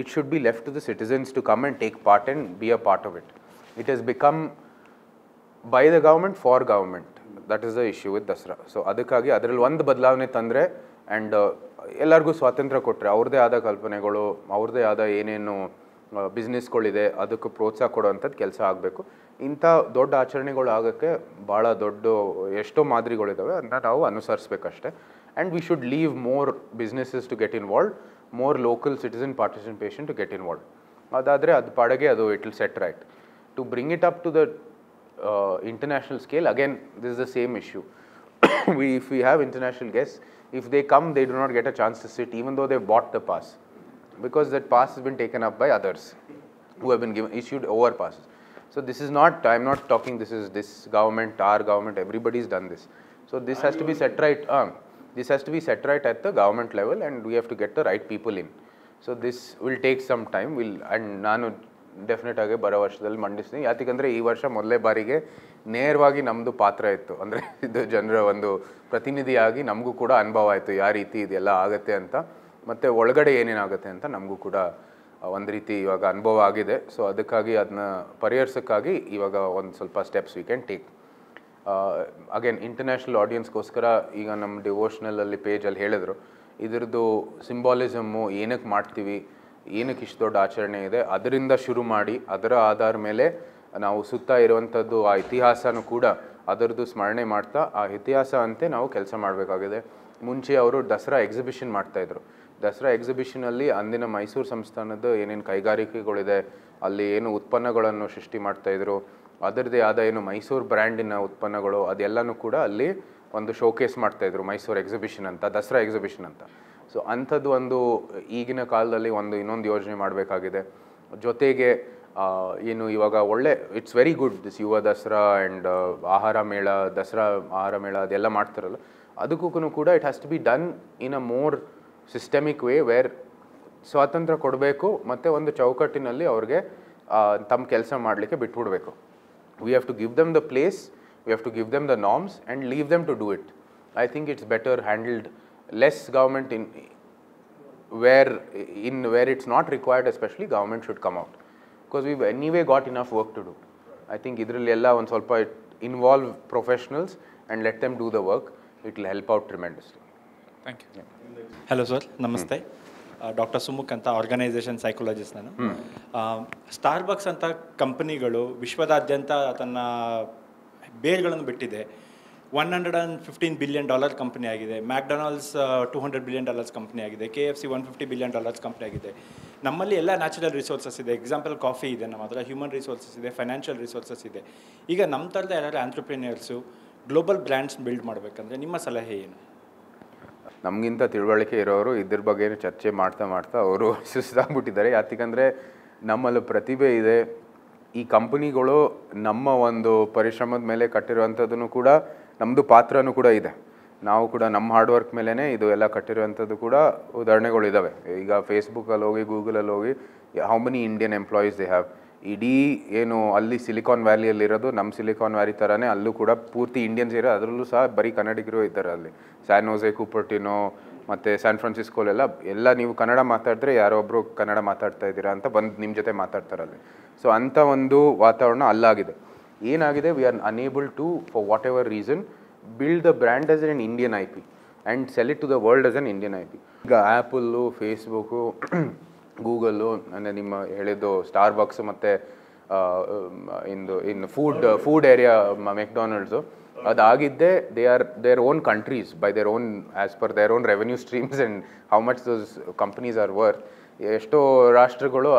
it should be left to the citizens to come and take part and be a part of it. It has become by the government for government. That is the issue with Dasara. So ಅದಕ್ಕಾಗಿ ಅದರಲ್ಲಿ ಒಂದು ಬದಲಾವಣೆ ತಂದರೆ, and ಎಲ್ಲರಿಗೂ ಸ್ವಾತಂತ್ರ್ಯ ಕೊಟ್ಟರೆ, ಅವ್ರದ್ದೇ ಆದ ಕಲ್ಪನೆಗಳು, ಅವ್ರದ್ದೇ ಆದ ಏನೇನು ಬಿಸ್ನೆಸ್ಗಳಿದೆ ಅದಕ್ಕೆ ಪ್ರೋತ್ಸಾಹ ಕೊಡುವಂಥದ್ದು ಕೆಲಸ ಆಗಬೇಕು. ಇಂಥ ದೊಡ್ಡ ಆಚರಣೆಗಳು ಆಗೋಕ್ಕೆ ಭಾಳ ದೊಡ್ಡ ಎಷ್ಟೋ ಮಾದರಿಗಳಿದ್ದಾವೆ, ಅದನ್ನ ನಾವು ಅನುಸರಿಸ್ಬೇಕಷ್ಟೆ. And we should leave more businesses to get involved, more local citizen participation to get involved. ಅದಾದರೆ ಅದು ಪಾಡಿಗೆ ಅದು it will set right. To bring it up to the international scale, again this is the same issue. If we have international guests, if they come, they do not get a chance to sit, even though they bought the pass, because that pass has been taken up by others who have been issued overpasses. So this is not, I'm not talking this is this government, our government, everybody's done this. So this has to be set right, this has to be set right at the government level, and we have to get the right people in. So this will take some time, and ನಾನು definite ಆಗಿ ಬರೋ ವರ್ಷದಲ್ಲಿ ಮಂಡಿಸ್ತೀನಿ. ಯಾಕಂದರೆ ಈ ವರ್ಷ ಮೊದಲೇ ಬಾರಿಗೆ ನೇರವಾಗಿ ನಮ್ಮದು ಪಾತ್ರ ಇತ್ತು, ಅಂದರೆ ಇದು ಜನರ ಒಂದು ಪ್ರತಿನಿಧಿಯಾಗಿ ನಮಗೂ ಕೂಡ ಅನುಭವ ಆಯಿತು ಯಾವ ರೀತಿ ಇದೆಲ್ಲ ಆಗುತ್ತೆ ಅಂತ, ಮತ್ತು ಒಳಗಡೆ ಏನೇನಾಗುತ್ತೆ ಅಂತ ನಮಗೂ ಕೂಡ ಒಂದು ರೀತಿ ಇವಾಗ ಅನುಭವ ಆಗಿದೆ. ಸೊ ಅದಕ್ಕಾಗಿ ಅದನ್ನ ಪರಿಹರಿಸೋಕ್ಕಾಗಿ ಇವಾಗ ಒಂದು ಸ್ವಲ್ಪ steps we can take. Again international ಆಡಿಯನ್ಸ್ಗೋಸ್ಕರ ಈಗ ನಮ್ಮ ಡಿವೋಷ್ನಲಲ್ಲಿ ಪೇಜಲ್ಲಿ ಹೇಳಿದ್ರು, ಇದ್ರದ್ದು ಸಿಂಬಾಲಿಸಮ್ಮು ಏನಕ್ಕೆ ಮಾಡ್ತೀವಿ, ಏನಕ್ಕೆ ಇಷ್ಟು ದೊಡ್ಡ ಆಚರಣೆ ಇದೆ, ಅದರಿಂದ ಶುರು ಮಾಡಿ ಅದರ ಆಧಾರ ಮೇಲೆ ನಾವು ಸುತ್ತ ಇರುವಂಥದ್ದು ಆ ಇತಿಹಾಸನೂ ಕೂಡ ಅದರದ್ದು ಸ್ಮರಣೆ ಮಾಡ್ತಾ ಆ ಇತಿಹಾಸ ಅಂತೆ ನಾವು ಕೆಲಸ ಮಾಡಬೇಕಾಗಿದೆ. ಮುಂಚೆ ಅವರು ದಸರಾ ಎಕ್ಸಿಬಿಷನ್ ಮಾಡ್ತಾಯಿದ್ರು. ದಸರಾ ಎಕ್ಸಿಬಿಷನಲ್ಲಿ ಅಂದಿನ ಮೈಸೂರು ಸಂಸ್ಥಾನದ ಏನೇನು ಕೈಗಾರಿಕೆಗಳಿದೆ ಅಲ್ಲಿ ಏನು ಉತ್ಪನ್ನಗಳನ್ನು ಸೃಷ್ಟಿ ಮಾಡ್ತಾಯಿದ್ರು, ಅದರದ್ದೇ ಆದ ಏನು ಮೈಸೂರು ಬ್ರ್ಯಾಂಡಿನ ಉತ್ಪನ್ನಗಳು ಅದೆಲ್ಲನೂ ಕೂಡ ಅಲ್ಲಿ ಒಂದು ಶೋಕೇಸ್ ಮಾಡ್ತಾಯಿದ್ರು, ಮೈಸೂರು ಎಕ್ಸಿಬಿಷನ್ ಅಂತ, ದಸರಾ ಎಕ್ಸಿಬಿಷನ್ ಅಂತ. ಸೊ ಅಂಥದ್ದು ಒಂದು ಈಗಿನ ಕಾಲದಲ್ಲಿ ಇನ್ನೊಂದು ಯೋಜನೆ ಮಾಡಬೇಕಾಗಿದೆ. ಜೊತೆಗೆ ಏನು ಇವಾಗ ಒಳ್ಳೆ ಇಟ್ಸ್ ವೆರಿ ಗುಡ್ ದಿಸ್ ಯುವ ದಸರಾ ಆ್ಯಂಡ್ ಆಹಾರ ಮೇಳ, ದಸರಾ ಆಹಾರ ಮೇಳ ಅದೆಲ್ಲ ಮಾಡ್ತಾರಲ್ಲ, ಅದಕ್ಕೂ ಕೂಡ it has to be done in a more systemic way where ಸ್ವಾತಂತ್ರ್ಯ ಕೊಡಬೇಕು ಮತ್ತು ಒಂದು ಚೌಕಟ್ಟಿನಲ್ಲಿ ಅವ್ರಿಗೆ ತಮ್ಮ ಕೆಲಸ ಮಾಡಲಿಕ್ಕೆ ಬಿಟ್ಬಿಡ್ಬೇಕು. We have to give them the place, we have to give them the norms and leave them to do it. I think it's better handled, less government in where it's not required, especially government should come out, because we've anyway got enough work to do. I think idralli ella one solpa involve professionals and let them do the work. It will help out tremendously. Thank you. Hello sir, namaste. Doctor Sumukh ಅಂತ, organisation psychologist ನಾನು. Starbucks ಅಂತ ಕಂಪನಿಗಳು ವಿಶ್ವದಾದ್ಯಂತ ತನ್ನ ಬೇರುಗಳನ್ನು ಬಿಟ್ಟಿದೆ. $115 billion company ಆಗಿದೆ. McDonald's $200 billion company ಆಗಿದೆ. KFC $150 ಬಿಲಿಯನ್ ಕಂಪನಿ ಆಗಿದೆ. ನಮ್ಮಲ್ಲಿ ಎಲ್ಲ ನ್ಯಾಚುರಲ್ ರಿಸೋರ್ಸಸ್ ಇದೆ. ಎಕ್ಸಾಂಪಲ್ ಕಾಫಿ ಇದೆ, ನಮ್ಮ ಹತ್ರ ಹ್ಯೂಮನ್ ರಿಸೋರ್ಸಸ್ ಇದೆ, ಫೈನಾನ್ಷಿಯಲ್ ರಿಸೋರ್ಸಸ್ ಇದೆ. ಈಗ ನಮ್ಮ ಥರದ ಯಾರು ಆಂಟ್ರಪ್ರಿನಿಯರ್ಸು ಗ್ಲೋಬಲ್ ಬ್ರ್ಯಾಂಡ್ಸ್ ಬಿಲ್ಡ್ ಮಾಡಬೇಕಂದ್ರೆ ನಿಮ್ಮ ಸಲಹೆ ಏನು? ನಮಗಿಂತ ತಿಳುವಳಿಕೆ ಇರೋರು ಇದ್ರ ಬಗ್ಗೆ ಚರ್ಚೆ ಮಾಡ್ತಾ ಅವರು ಸುಸ್ತಾಗ್ಬಿಟ್ಟಿದ್ದಾರೆ. ಯಾಕಂದರೆ ನಮ್ಮಲ್ಲಿ ಪ್ರತಿಭೆ ಇದೆ. ಈ ಕಂಪನಿಗಳು ನಮ್ಮ ಒಂದು ಪರಿಶ್ರಮದ ಮೇಲೆ ಕಟ್ಟಿರುವಂಥದ್ದನ್ನು ಕೂಡ ನಮ್ಮದು ಪಾತ್ರನೂ ಕೂಡ ಇದೆ. ನಾವು ಕೂಡ ನಮ್ಮ ಹಾರ್ಡ್ ವರ್ಕ್ ಮೇಲೇ ಇದು ಎಲ್ಲ ಕಟ್ಟಿರುವಂಥದ್ದು ಕೂಡ ಉದಾಹರಣೆಗಳು ಇದ್ದಾವೆ. ಈಗ ಫೇಸ್ಬುಕ್ಕಲ್ಲಿ ಹೋಗಿ, ಗೂಗಲಲ್ಲಿ ಹೋಗಿ, how many Indian employees they have. ಇಡೀ ಏನು ಅಲ್ಲಿ ಸಿಲಿಕಾನ್ ವ್ಯಾಲಿಯಲ್ಲಿರೋದು ನಮ್ಮ ಸಿಲಿಕಾನ್ ವ್ಯಾಲಿ ಥರನೇ ಅಲ್ಲೂ ಕೂಡ ಪೂರ್ತಿ ಇಂಡಿಯನ್ಸ್ ಇರೋ, ಅದರಲ್ಲೂ ಸಹ ಬರೀ ಕನ್ನಡಿಗರು ಇದ್ದಾರೆ ಅಲ್ಲಿ. ಸ್ಯಾನ್ ಹೋಸೆ, ಕೂಪರ್ಟಿನೋ ಮತ್ತು ಸ್ಯಾನ್ ಫ್ರಾನ್ಸಿಸ್ಕೋಲೆಲ್ಲ ನೀವು ಕನ್ನಡ ಮಾತಾಡಿದ್ರೆ ಯಾರೋ ಒಬ್ಬರು ಕನ್ನಡ ಮಾತಾಡ್ತಾ ಇದ್ದೀರಾ ಅಂತ ಬಂದು ನಿಮ್ಮ ಜೊತೆ ಮಾತಾಡ್ತಾರಲ್ಲಿ. ಸೊ ಅಂಥ ಒಂದು ವಾತಾವರಣ ಅಲ್ಲಾಗಿದೆ. ಏನಾಗಿದೆ, we are unable to for whatever reason build the brand as an Indian IP and sell it to the world as an Indian IP. ಈಗ ಆ್ಯಪಲ್ಲು, ಫೇಸ್ಬುಕ್ಕು, ಗೂಗಲ್ಲು, ಅಂದರೆ ನಿಮ್ಮ ಹೇಳಿದ್ದು ಸ್ಟಾರ್ಬಕ್ಸ್ ಮತ್ತು ಇನ್ನು ಫುಡ್ ಏರಿಯಾ ಮೆಕ್ಡೊನಾಲ್ಡ್ಸು, ಅದಾಗಿದ್ದೇ their own countries by their own as per their own revenue streams and how much those companies are worth. ಎಷ್ಟೋ ರಾಷ್ಟ್ರಗಳು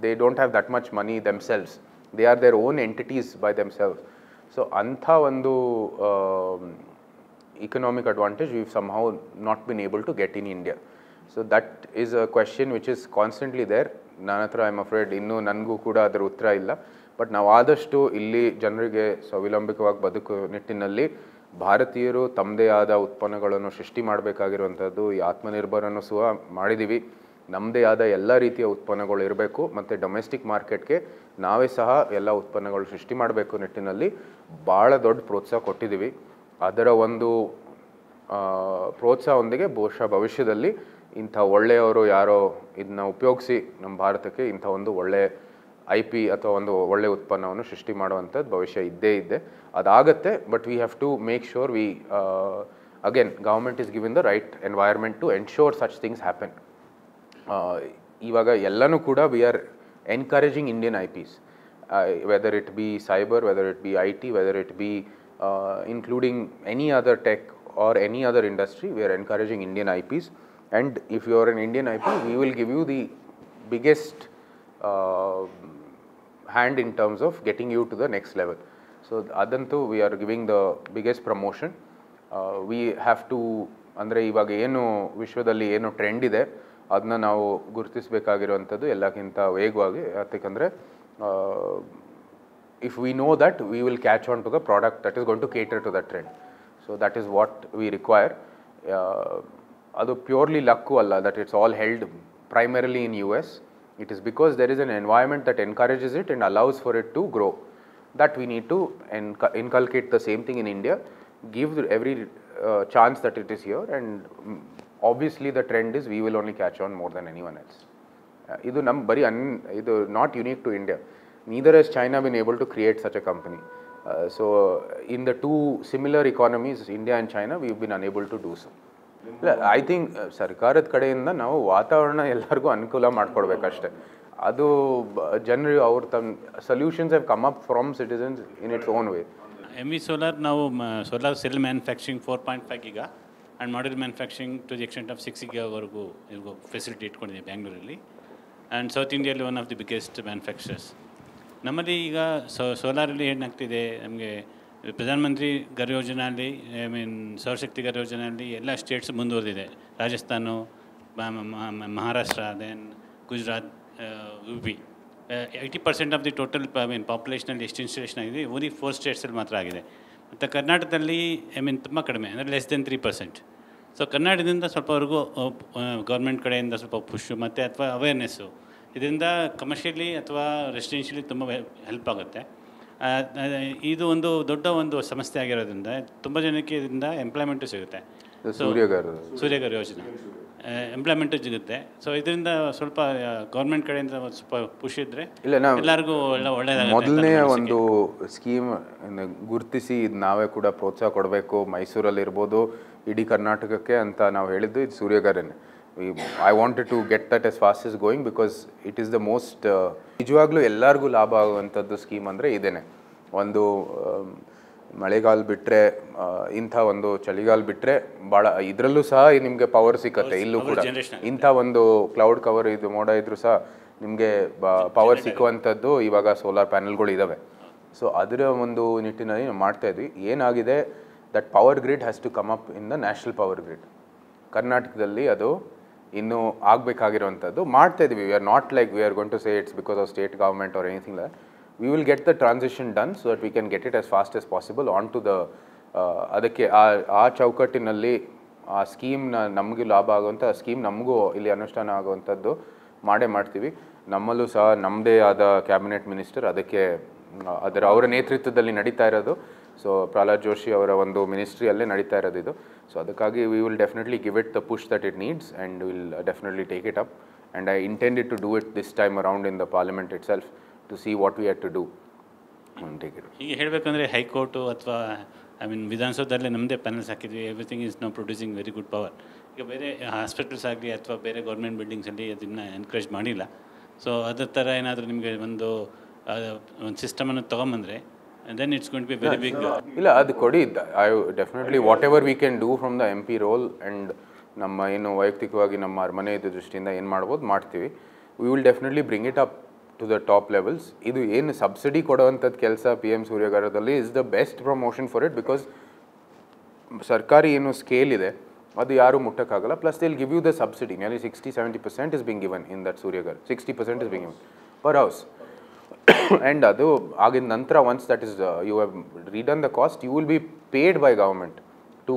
they don't have that much money themselves, they are their own entities by themselves. So ಅಂಥ ಒಂದು economic advantage we've somehow not been able to get in India. So that is a question which is constantly there. ನನ್ನ ಹತ್ರ I am afraid ಇನ್ನೂ ನನಗೂ ಕೂಡ ಅದರ ಉತ್ತರ ಇಲ್ಲ. ಬಟ್ ನಾವು ಆದಷ್ಟು ಇಲ್ಲಿ ಜನರಿಗೆ ಸ್ವಾವಲಂಬಿತವಾಗಿ ಬದುಕು ನಿಟ್ಟಿನಲ್ಲಿ ಭಾರತೀಯರು ತಮ್ಮದೇ ಆದ ಉತ್ಪನ್ನಗಳನ್ನು ಸೃಷ್ಟಿ ಮಾಡಬೇಕಾಗಿರುವಂಥದ್ದು, ಈ ಆತ್ಮನಿರ್ಭರನ್ನು ಸಹ ಮಾಡಿದ್ದೀವಿ. ನಮ್ಮದೇ ಆದ ಎಲ್ಲ ರೀತಿಯ ಉತ್ಪನ್ನಗಳು ಇರಬೇಕು ಮತ್ತು ಡೊಮೆಸ್ಟಿಕ್ ಮಾರ್ಕೆಟ್ಗೆ ನಾವೇ ಸಹ ಎಲ್ಲ ಉತ್ಪನ್ನಗಳು ಸೃಷ್ಟಿ ಮಾಡಬೇಕು ನಿಟ್ಟಿನಲ್ಲಿ ಭಾಳ ದೊಡ್ಡ ಪ್ರೋತ್ಸಾಹ ಕೊಟ್ಟಿದ್ದೀವಿ. ಅದರ ಒಂದು ಪ್ರೋತ್ಸಾಹದೊಂದಿಗೆ ಬಹುಶಃ ಭವಿಷ್ಯದಲ್ಲಿ ಇಂಥ ಒಳ್ಳೆಯವರು ಯಾರೋ ಇದನ್ನ ಉಪಯೋಗಿಸಿ ನಮ್ಮ ಭಾರತಕ್ಕೆ ಇಂಥ ಒಂದು ಒಳ್ಳೆ IP ಅಥವಾ ಒಂದು ಒಳ್ಳೆಯ ಉತ್ಪನ್ನವನ್ನು ಸೃಷ್ಟಿ ಮಾಡುವಂಥದ್ದು ಭವಿಷ್ಯ ಇದ್ದೇ ಅದಾಗತ್ತೆ. But we have to make sure we again government is giving the right environment to ensure such things happen. ಇವಾಗ ಎಲ್ಲನೂ ಕೂಡ we are encouraging Indian IPs, whether it be cyber, whether it be IT, whether it be including any other tech or any other industry. We are encouraging Indian IPs, and if you are an Indian IP, we will give you the biggest hand in terms of getting you to the next level. So adantu we are giving the biggest promotion. We have to ಅಂದರೆ ಇವಾಗ ಏನು ವಿಶ್ವದಲ್ಲಿ ಏನು trend ಇದೆ ಅದನ್ನ ನಾವು ಗುರುತಿಸಬೇಕಾಗಿರುವಂಥದ್ದು ಎಲ್ಲಕ್ಕಿಂತ ವೇಗವಾಗಿ. ಯಾಕಂದರೆ if we know that, we will catch on to the product that is going to cater to that trend. So that is what we require. Adu purely luck alla, that it's all held primarily in US. It is because there is an environment that encourages it and allows for it to grow. That we need to inculcate the same thing in India, give every chance that it is here, and obviously the trend is we will only catch on more than anyone else. Idu nam bari idu not unique to India. Neither has China been able to create such a company. So in the two similar economies, India and China, we have been unable to do so. I think ಸರ್ಕಾರದ ಕಡೆಯಿಂದ ನಾವು ವಾತಾವರಣ ಎಲ್ಲರಿಗೂ ಅನುಕೂಲ ಮಾಡಿಕೊಡ್ಬೇಕಷ್ಟೇ. ಅದು ಜನರು ಅವ್ರ ತಮ್ಮ solutions have come up from citizens in its own way. MV Solar ನಾವು solar cell manufacturing 4.5 giga and module manufacturing to the extent of 6 ಗಿಗಾವರೆಗೂ ಫೆಸಿಲಿಟಿ ಇಟ್ಕೊಂಡಿದ್ದೀವಿ ಬ್ಯಾಂಗ್ಳೂರಲ್ಲಿ. ಆ್ಯಂಡ್ ಸೌತ್ ಇಂಡಿಯಲ್ಲಿ one of the biggest manufacturers. ನಮ್ಮಲ್ಲಿ ಈಗ ಸೋಲಾರಲ್ಲಿ ಏನಾಗ್ತಿದೆ, ನಮಗೆ ಪ್ರಧಾನಮಂತ್ರಿ ಘರ್ ಯೋಜನೆಯಲ್ಲಿ ಸೌರಶಕ್ತಿ ಘರ್ ಯೋಜನೆಯಲ್ಲಿ ಎಲ್ಲ ಸ್ಟೇಟ್ಸ್ ಮುಂದುವರೆದಿದೆ. Rajasthan, Maharashtra, then Gujarat, UP. 80% of the total ಪಾಪ್ಯುಲೇಷನಲ್ಲಿ ಎಷ್ಟು ಇನ್ಸ್ಟಾಲೇಷನ್ ಆಗಿದೆ, ಓನ್ಲಿ 4 ಸ್ಟೇಟ್ಸಲ್ಲಿ ಮಾತ್ರ ಆಗಿದೆ. ಮತ್ತು ಕರ್ನಾಟಕದಲ್ಲಿ ತುಂಬ ಕಡಿಮೆ, ಅಂದರೆ ಲೆಸ್ ದೆನ್ 3%. ಸೊ ಕರ್ನಾಟಕದಿಂದ ಸ್ವಲ್ಪವರೆಗೂ ಗೌರ್ಮೆಂಟ್ ಕಡೆಯಿಂದ ಸ್ವಲ್ಪ ಪುಷು ಮತ್ತು ಅಥವಾ ಅವೇರ್ನೆಸ್ಸು, ಇದರಿಂದ ಕಮರ್ಷಿಯಲಿ ಅಥವಾ ರೆಸಿಡೆನ್ಷಿಯಲಿ ತುಂಬ ಹೆಲ್ಪ್ ಆಗುತ್ತೆ. ಇದು ಒಂದು ದೊಡ್ಡ ಒಂದು ಸಮಸ್ಯೆ ಆಗಿರೋದ್ರಿಂದ ತುಂಬ ಜನಕ್ಕೆ ಇದರಿಂದ ಎಂಪ್ಲಾಯ್ಮೆಂಟು ಸಿಗುತ್ತೆ. ಸೂರ್ಯಘರ್ ಯೋಜನೆ ಎಂಪ್ಲಾಯ್ಮೆಂಟು ಸಿಗುತ್ತೆ. ಸೊ ಇದರಿಂದ ಸ್ವಲ್ಪ ಗೌರ್ಮೆಂಟ್ ಕಡೆಯಿಂದ ಸ್ವಲ್ಪ ಪುಷ್ ಇದ್ದರೆ ಎಲ್ಲರಿಗೂ ಒಳ್ಳೆಯದಾಗುತ್ತೆ. ಮೊದಲನೇ ಒಂದು ಸ್ಕೀಮ್ ಗುರುತಿಸಿ ಇದು ನಾವೇ ಕೂಡ ಪ್ರೋತ್ಸಾಹ ಕೊಡಬೇಕು, ಮೈಸೂರಲ್ಲಿರ್ಬೋದು, ಇಡೀ ಕರ್ನಾಟಕಕ್ಕೆ ಅಂತ ನಾವು ಹೇಳಿದ್ದು ಇದು ಸೂರ್ಯಘರನೇ. I wanted to get that as fast as going because it is the most ನಿಜವಾಗ್ಲೂ ಎಲ್ಲರಿಗೂ ಲಾಭ ಆಗುವಂಥದ್ದು ಸ್ಕೀಮ್ ಅಂದರೆ ಇದೇನೆ. ಒಂದು ಮಳೆಗಾಲ ಬಿಟ್ಟರೆ, ಇಂಥ ಒಂದು ಚಳಿಗಾಲ ಬಿಟ್ಟರೆ ಭಾಳ ಇದರಲ್ಲೂ ಸಹ ನಿಮಗೆ ಪವರ್ ಸಿಕ್ಕತ್ತೆ. ಇಲ್ಲೂ ಕೂಡ ಇಂಥ ಒಂದು ಕ್ಲೌಡ್ ಕವರ್ ಇದು ಮೋಡ ಇದ್ರೂ ಸಹ ನಿಮಗೆ ಪವರ್ ಸಿಕ್ಕುವಂಥದ್ದು ಇವಾಗ ಸೋಲಾರ್ ಪ್ಯಾನಲ್ಗಳು ಇದ್ದಾವೆ. ಸೊ ಅದರ ಒಂದು ನಿಟ್ಟಿನಲ್ಲಿ ನಾವು ಮಾಡ್ತಾಯಿದ್ವಿ. ಏನಾಗಿದೆ, that power grid has to come up in the national power grid. ಕರ್ನಾಟಕದಲ್ಲಿ ಅದು ಇನ್ನೂ ಆಗಬೇಕಾಗಿರುವಂಥದ್ದು ಮಾಡ್ತಾಯಿದ್ವಿ. We are not like we are going to say it's because of state government or anything like. We will get the transition done so that we can get it as fast as possible on to the ಅದಕ್ಕೆ ಆ ಚೌಕಟ್ಟಿನಲ್ಲಿ ಆ ಸ್ಕೀಮ್ನ ನಮಗೂ ಲಾಭ ಆಗುವಂಥ scheme ನಮಗೂ ಇಲ್ಲಿ ಅನುಷ್ಠಾನ ಆಗುವಂಥದ್ದು ಮಾಡೇ ಮಾಡ್ತೀವಿ. ನಮ್ಮಲ್ಲೂ ಸಹ ನಮ್ಮದೇ ಆದ ಕ್ಯಾಬಿನೆಟ್ ಮಿನಿಸ್ಟರ್ ಅದಕ್ಕೆ ಅವರ ನೇತೃತ್ವದಲ್ಲಿ ನಡೀತಾ ಇರೋದು. ಸೊ ಪ್ರಹ್ಲಾದ್ ಜೋಶಿ ಅವರ ಒಂದು ಮಿನಿಸ್ಟ್ರಿಯಲ್ಲೇ ನಡೀತಾ ಇರೋದು ಇದು. ಸೊ ಅದಕ್ಕಾಗಿ we will definitely give it the push that it needs and will definitely take it up. And I intended to do it this time around in the parliament itself to see what we had to do and take it. ಈಗ ಹೇಳಬೇಕಂದ್ರೆ high court ಅಥವಾ ವಿಧಾನಸೌಧದಲ್ಲೇ ನಮ್ಮದೇ panels ಹಾಕಿದ್ವಿ. Everything is no producing very good power. ಈಗ ಬೇರೆ hospitals ಆಗಲಿ ಅಥವಾ ಬೇರೆ ಗೌರ್ಮೆಂಟ್ ಬಿಲ್ಡಿಂಗ್ಸಲ್ಲಿ ಅದನ್ನು ಎನ್ಕರೇಜ್ ಮಾಡಿಲ್ಲ. ಸೊ ಅದ್ರ ಥರ ಏನಾದರೂ ನಿಮಗೆ ಒಂದು ಸಿಸ್ಟಮನ್ನು ತೊಗೊಂಬಂದರೆ then it's going to be very big. ಇಲ್ಲ ಅದು ಕೊಡಿ. I definitely what ever we can do from the MP roll and ನಮ್ಮ ಏನು ವೈಯಕ್ತಿಕವಾಗಿ ನಮ್ಮ ಅರಮನೆ ಇದು ದೃಷ್ಟಿಯಿಂದ ಏನು ಮಾಡ್ಬೋದು ಮಾಡ್ತೀವಿ. We will definitely bring it up to the top levels. ಇದು ಏನು ಸಬ್ಸಿಡಿ ಕೊಡುವಂಥದ್ದು ಕೆಲಸ PM ಸೂರ್ಯಘರದಲ್ಲಿ is the best promotion for it because ಸರ್ಕಾರಿ ಏನು ಸ್ಕೇಲ್ ಇದೆ ಅದು ಯಾರೂ ಮುಟ್ಟಕ್ಕಾಗಲ್ಲ. Plus they will give you the subsidy. Nearly 60-70% is being given in that Suryaghar. 60% is being given per house. And ಅದು ಆಗಿದ ನಂತರ once that is you have ridden the cost, you will B paid by government to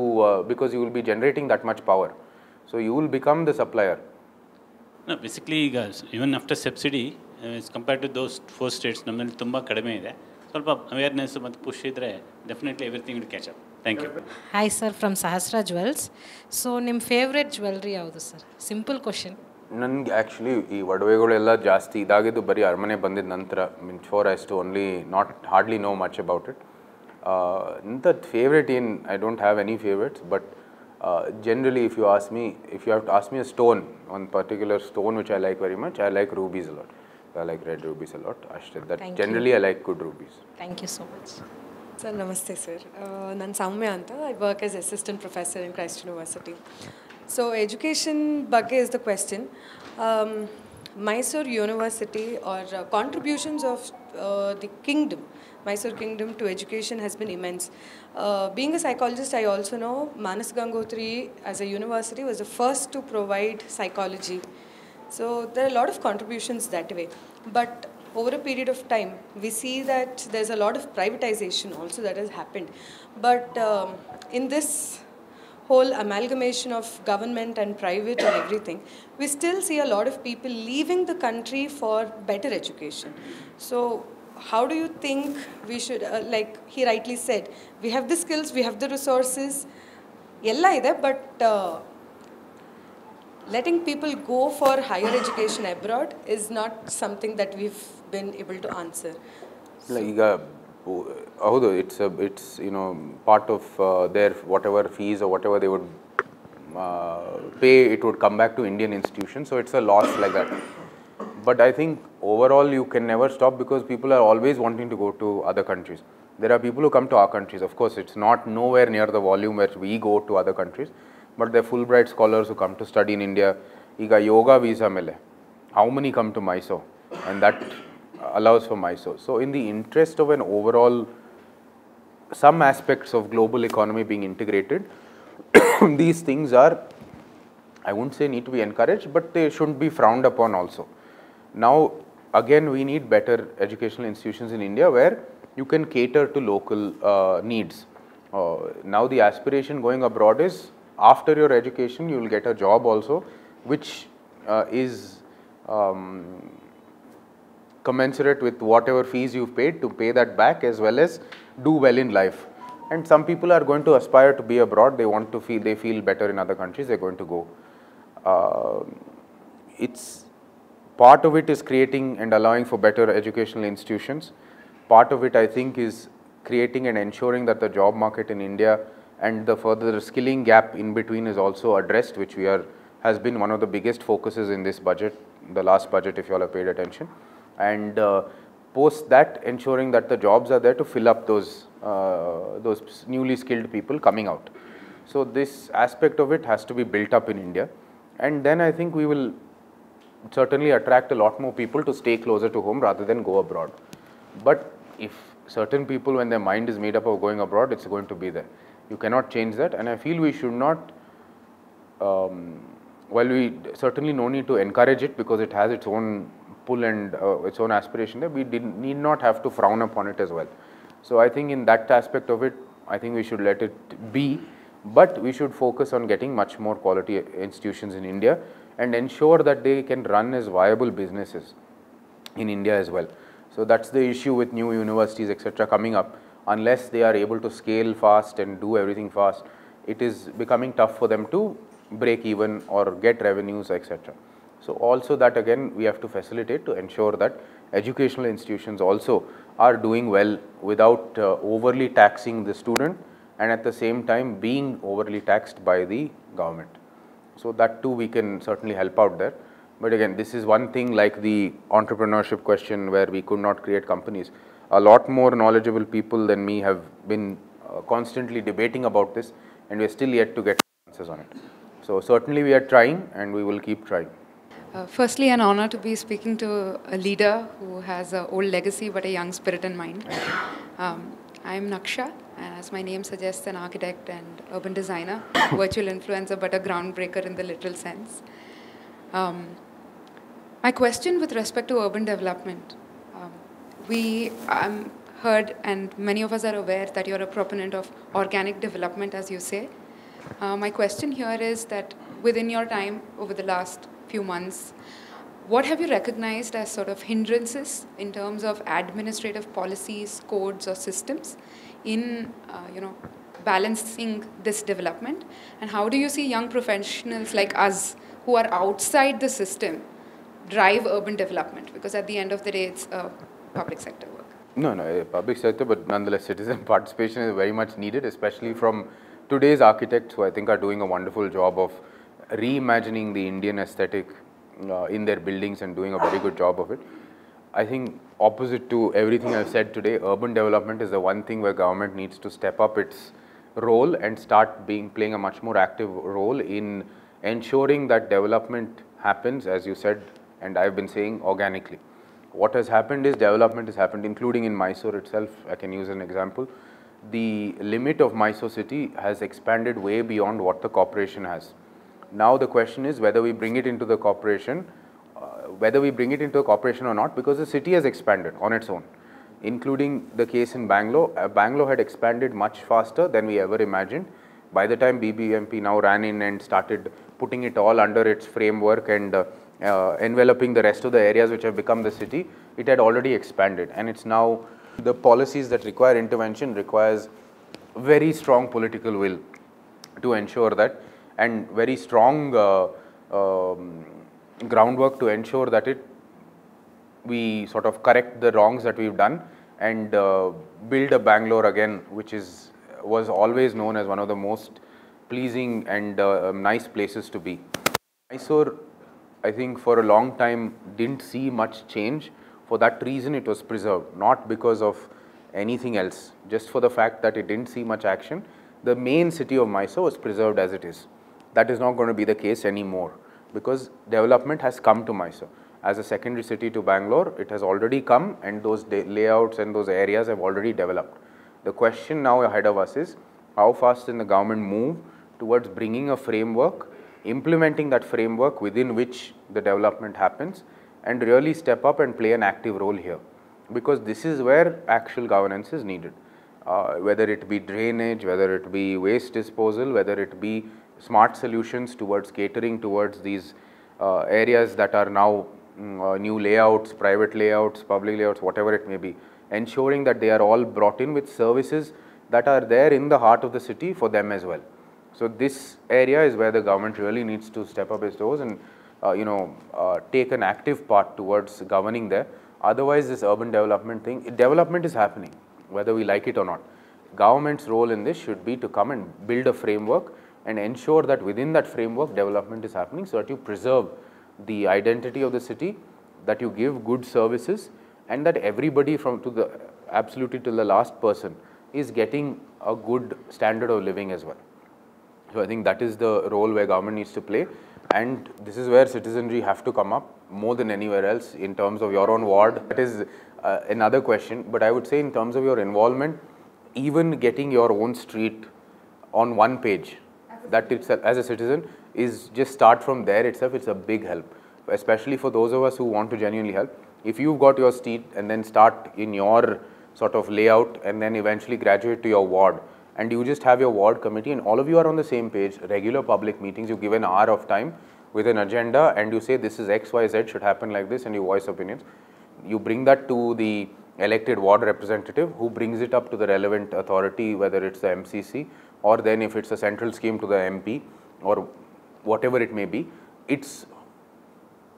because you will be generating that much power. So you will become the supplier. Basically ಈಗ even after subsidy compared to those 4 states ನಮ್ಮಲ್ಲಿ ತುಂಬ ಕಡಿಮೆ ಇದೆ. ಸ್ವಲ್ಪ awareness ಮತ್ತು push ಇದ್ದರೆ definitely everything will catch up. Thank you. Hi sir, from Sahasra jewels. So ನಿಮ್ಮ favourite jewellery ಯಾವುದು ಸರ್? Simple question. ನನಗೆ ಆ್ಯಕ್ಚುಲಿ ಈ ಒಡವೆಗಳೆಲ್ಲ ಜಾಸ್ತಿ ಇದಾಗಿದ್ದು ಬರೀ ಅರಮನೆ ಬಂದಿದ್ದ ನಂತರ. For ice to only not hardly know much about it. ಇಂಥದ್ದು ಫೇವ್ರೇಟ್ ಏನು, I don't have any favourites. But generally if you have to ask me a stone, one particular stone which I like very much, I like rubies a lot. I like red rubies a lot. That generally I like good rubies. Thank you so much. Sir, namaste sir. Nan Soumya anta. I work as assistant professor in Christ University. So education bagge is the question. Mysore University or contributions of the kingdom, Mysore Kingdom to education has been immense. Being a psychologist, I also know Manas Gangotri as a university was the first to provide psychology. So there are a lot of contributions that way. But over a period of time, we see that there's a lot of privatization also that has happened. But in this whole amalgamation of government and private and everything, we still see a lot of people leaving the country for better education. So how do you think we should, like he rightly said, we have the skills, we have the resources, ella ide, but letting people go for higher education abroad is not something that we've been able to answer. Although it's you know, part of their whatever fees or whatever they would pay, it would come back to Indian institutions, so it's a loss like that. But I think overall you can never stop, because people are always wanting to go to other countries. There are people who come to our countries. Of course, it's not nowhere near the volume where we go to other countries, but there are Fulbright scholars who come to study in India. Iga yoga visa mele. How many come to Mysore? And that allows for Mysore. So in the interest of an overall, some aspects of global economy being integrated, these things are, I wouldn't say need to be encouraged, but they shouldn't be frowned upon also. Now, again, we need better educational institutions in India where you can cater to local needs. Now, the aspiration going abroad is, after your education, you will get a job also, which is commensurate with whatever fees you've paid, to pay that back, as well as do well in life. And some people are going to aspire to be abroad. They want to feel, they feel better in other countries, they're going to go. It's part of it is creating and allowing for better educational institutions. Part of it, I think, is creating and ensuring that the job market in India and the further skilling gap in between is also addressed, which has been one of the biggest focuses in this budget, the last budget, if you all have paid attention. And post that, ensuring that the jobs are there to fill up those newly skilled people coming out. So this aspect of it has to be built up in India, and then I think we will certainly attract a lot more people to stay closer to home rather than go abroad. But if certain people, when their mind is made up of going abroad, it's going to be there. You cannot change that, and I feel we should not, while we certainly no need to encourage it because it has its own pull and its own aspiration there, we need not have to frown upon it as well. So I think in that aspect of it, I think we should let it be, but we should focus on getting much more quality institutions in India and ensure that they can run as viable businesses in India as well. So that's the issue with new universities, etc. coming up. Unless they are able to scale fast and do everything fast, it is becoming tough for them to break even or get revenues, etc. So also that again we have to facilitate to ensure that educational institutions also are doing well without overly taxing the student, and at the same time being overly taxed by the government. So that too we can certainly help out there. But again, this is one thing like the entrepreneurship question where we could not create companies. A lot more knowledgeable people than me have been constantly debating about this, and we are still yet to get answers on it. So certainly we are trying, and we will keep trying. Firstly, an honor to be speaking to a leader who has an old legacy but a young spirit and mind. I'm Naksha, and as my name suggests, an architect and urban designer, virtual influencer but a groundbreaker in the literal sense. My question with respect to urban development, we heard, and many of us are aware that you're a proponent of organic development, as you say. My question here is that within your time over the last few months, what have you recognized as sort of hindrances in terms of administrative policies, codes, or systems in balancing this development? And how do you see young professionals like us who are outside the system drive urban development? Because at the end of the day, it's public sector work. No, public sector, but nonetheless, citizen participation is very much needed, especially from today's architects who I think are doing a wonderful job of reimagining the Indian aesthetic in their buildings and doing a very good job of it. I think opposite to everything I've said today, urban development is the one thing where government needs to step up its role and start playing a much more active role in ensuring that development happens, as you said, and I've been saying, organically. What has happened is development has happened, including in Mysore itself. I can use an example. The limit of Mysore city has expanded way beyond what the corporation has. Now the question is whether we bring it into the corporation whether we bring it into a corporation or not, because the city has expanded on its own, including the case in Bangalore. Bangalore had expanded much faster than we ever imagined. By the time BBMP now ran in and started putting it all under its framework and enveloping the rest of the areas which have become the city, it had already expanded, and it's now the policies that require intervention requires very strong political will to ensure that, and very strong groundwork to ensure that we sort of correct the wrongs that we've done and build a Bangalore again, which was always known as one of the most pleasing and nice places to be. Mysore, I think for a long time didn't see much change. For that reason it was preserved, not because of anything else, just for the fact that it didn't see much action. The main city of Mysore was preserved as it is. That is not going to be the case anymore, because development has come to Mysore. As a secondary city to Bangalore, it has already come, and those layouts and those areas have already developed. The question now ahead of us is, how fast can the government move towards bringing a framework, implementing that framework within which the development happens, and really step up and play an active role here. Because this is where actual governance is needed. Whether it be drainage, whether it be waste disposal, whether it be smart solutions towards catering towards these areas that are now new layouts, private layouts, public layouts, whatever it may be, ensuring that they are all brought in with services that are there in the heart of the city for them as well. So this area is where the government really needs to step up its toes and take an active part towards governing there. Otherwise, this urban development thing, development is happening, whether we like it or not. Government's role in this should be to come and build a framework and ensure that within that framework, development is happening, so that you preserve the identity of the city, that you give good services, and that everybody absolutely to the last person is getting a good standard of living as well. So I think that is the role where government needs to play, and this is where citizenry have to come up more than anywhere else in terms of your own ward. That is another question, but I would say in terms of your involvement, even getting your own street on one page, that itself as a citizen is just start from there itself. It's a big help, especially for those of us who want to genuinely help. If you've got your street and then start in your sort of layout and then eventually graduate to your ward, and you just have your ward committee and all of you are on the same page, regular public meetings, you give an hour of time with an agenda and you say this is X, Y, Z should happen like this, and you voice opinions. You bring that to the elected ward representative who brings it up to the relevant authority, whether it's the MCC or then if it's a central scheme to the MP or whatever it may be. It's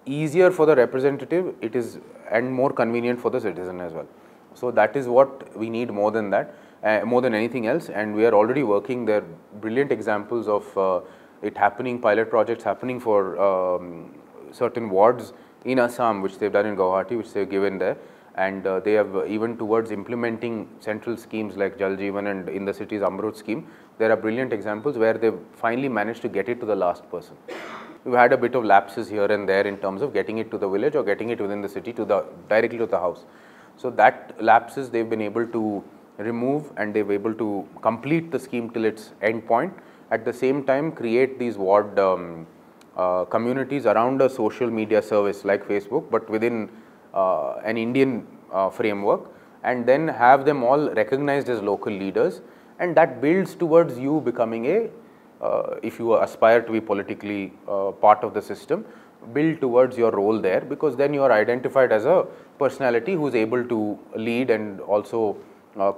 easier for the representative, it is and more convenient for the citizen as well. So that is what we need more than that, more than anything else, and we are already working. There are brilliant examples of it happening, pilot projects happening for certain wards in Assam, which they've done in Guwahati, which they've given there, and they have even towards implementing central schemes like Jal Jeevan and in the city's Amrut scheme, there are brilliant examples where they've finally managed to get it to the last person. We've had a bit of lapses here and there in terms of getting it to the village or getting it within the city directly to the house. So that lapses they've been able to remove, and they've able to complete the scheme till its end point. At the same time, create these ward communities around a social media service like Facebook, but within an Indian framework, and then have them all recognized as local leaders, and that builds towards you becoming if you aspire to be politically part of the system, build towards your role there, because then you are identified as a personality who is able to lead and also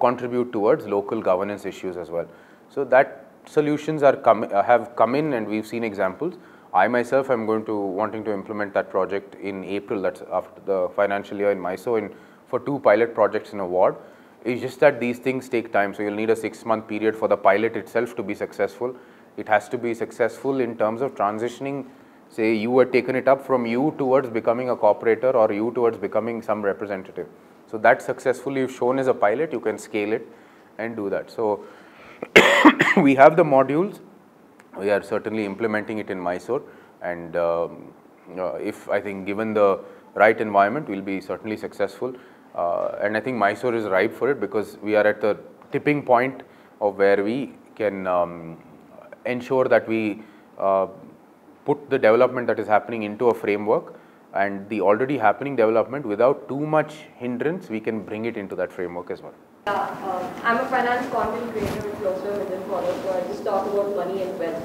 contribute towards local governance issues as well. So that solutions have come in, and we've seen examples. I myself am wanting to implement that project in April, that's after the financial year in Mysore, for 2 pilot projects in a ward. It's just that these things take time, so you'll need a 6-month period for the pilot itself to be successful. It has to be successful in terms of transitioning, say you had taken it up from you towards becoming a cooperator or you towards becoming some representative. So that successfully if shown as a pilot, you can scale it and do that. So we have the modules, we are certainly implementing it in Mysore, and if I think given the right environment, we'll be certainly successful. And I think Mysore is ripe for it, because we are at the tipping point of where we can ensure that we put the development that is happening into a framework and the already happening development without too much hindrance, we can bring it into that framework as well. I'm a finance content creator with close to 1 million followers, so I just talk about money and wealth.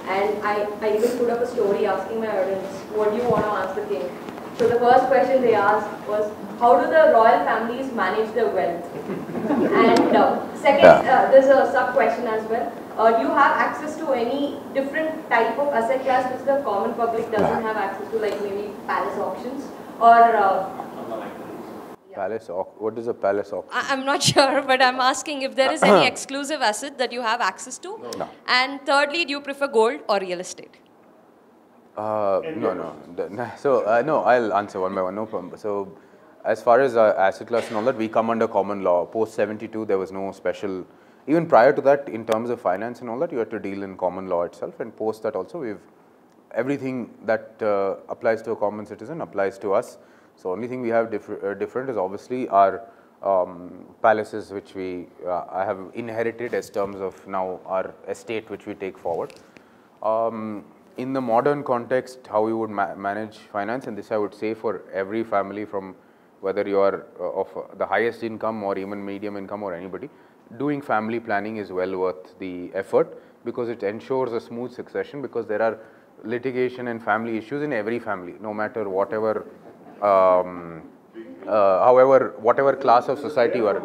And I even put up a story asking my audience, what do you want to ask the king? So the first question they asked was, how do the royal families manage their wealth? And second, there's a sub-question as well. Do you have access to any different type of asset class which the common public doesn't have access to, like maybe palace auctions? Or What is a palace auction? I'm not sure, but I'm asking if there is any exclusive asset that you have access to. No. And thirdly, do you prefer gold or real estate? No. So, no, I'll answer one by one, no problem. So, as far as asset class and all that, we come under common law. Post 72, there was no special, even prior to that, in terms of finance and all that, you had to deal in common law itself. And post that also, everything that applies to a common citizen applies to us. So, only thing we have different is obviously our palaces, which I have inherited as terms of now our estate, which we take forward. In the modern context, how we would manage finance, and this I would say for every family, from whether you are of the highest income or even medium income or anybody, doing family planning is well worth the effort, because it ensures a smooth succession, because there are litigation and family issues in every family, no matter whatever, whatever class of society you are.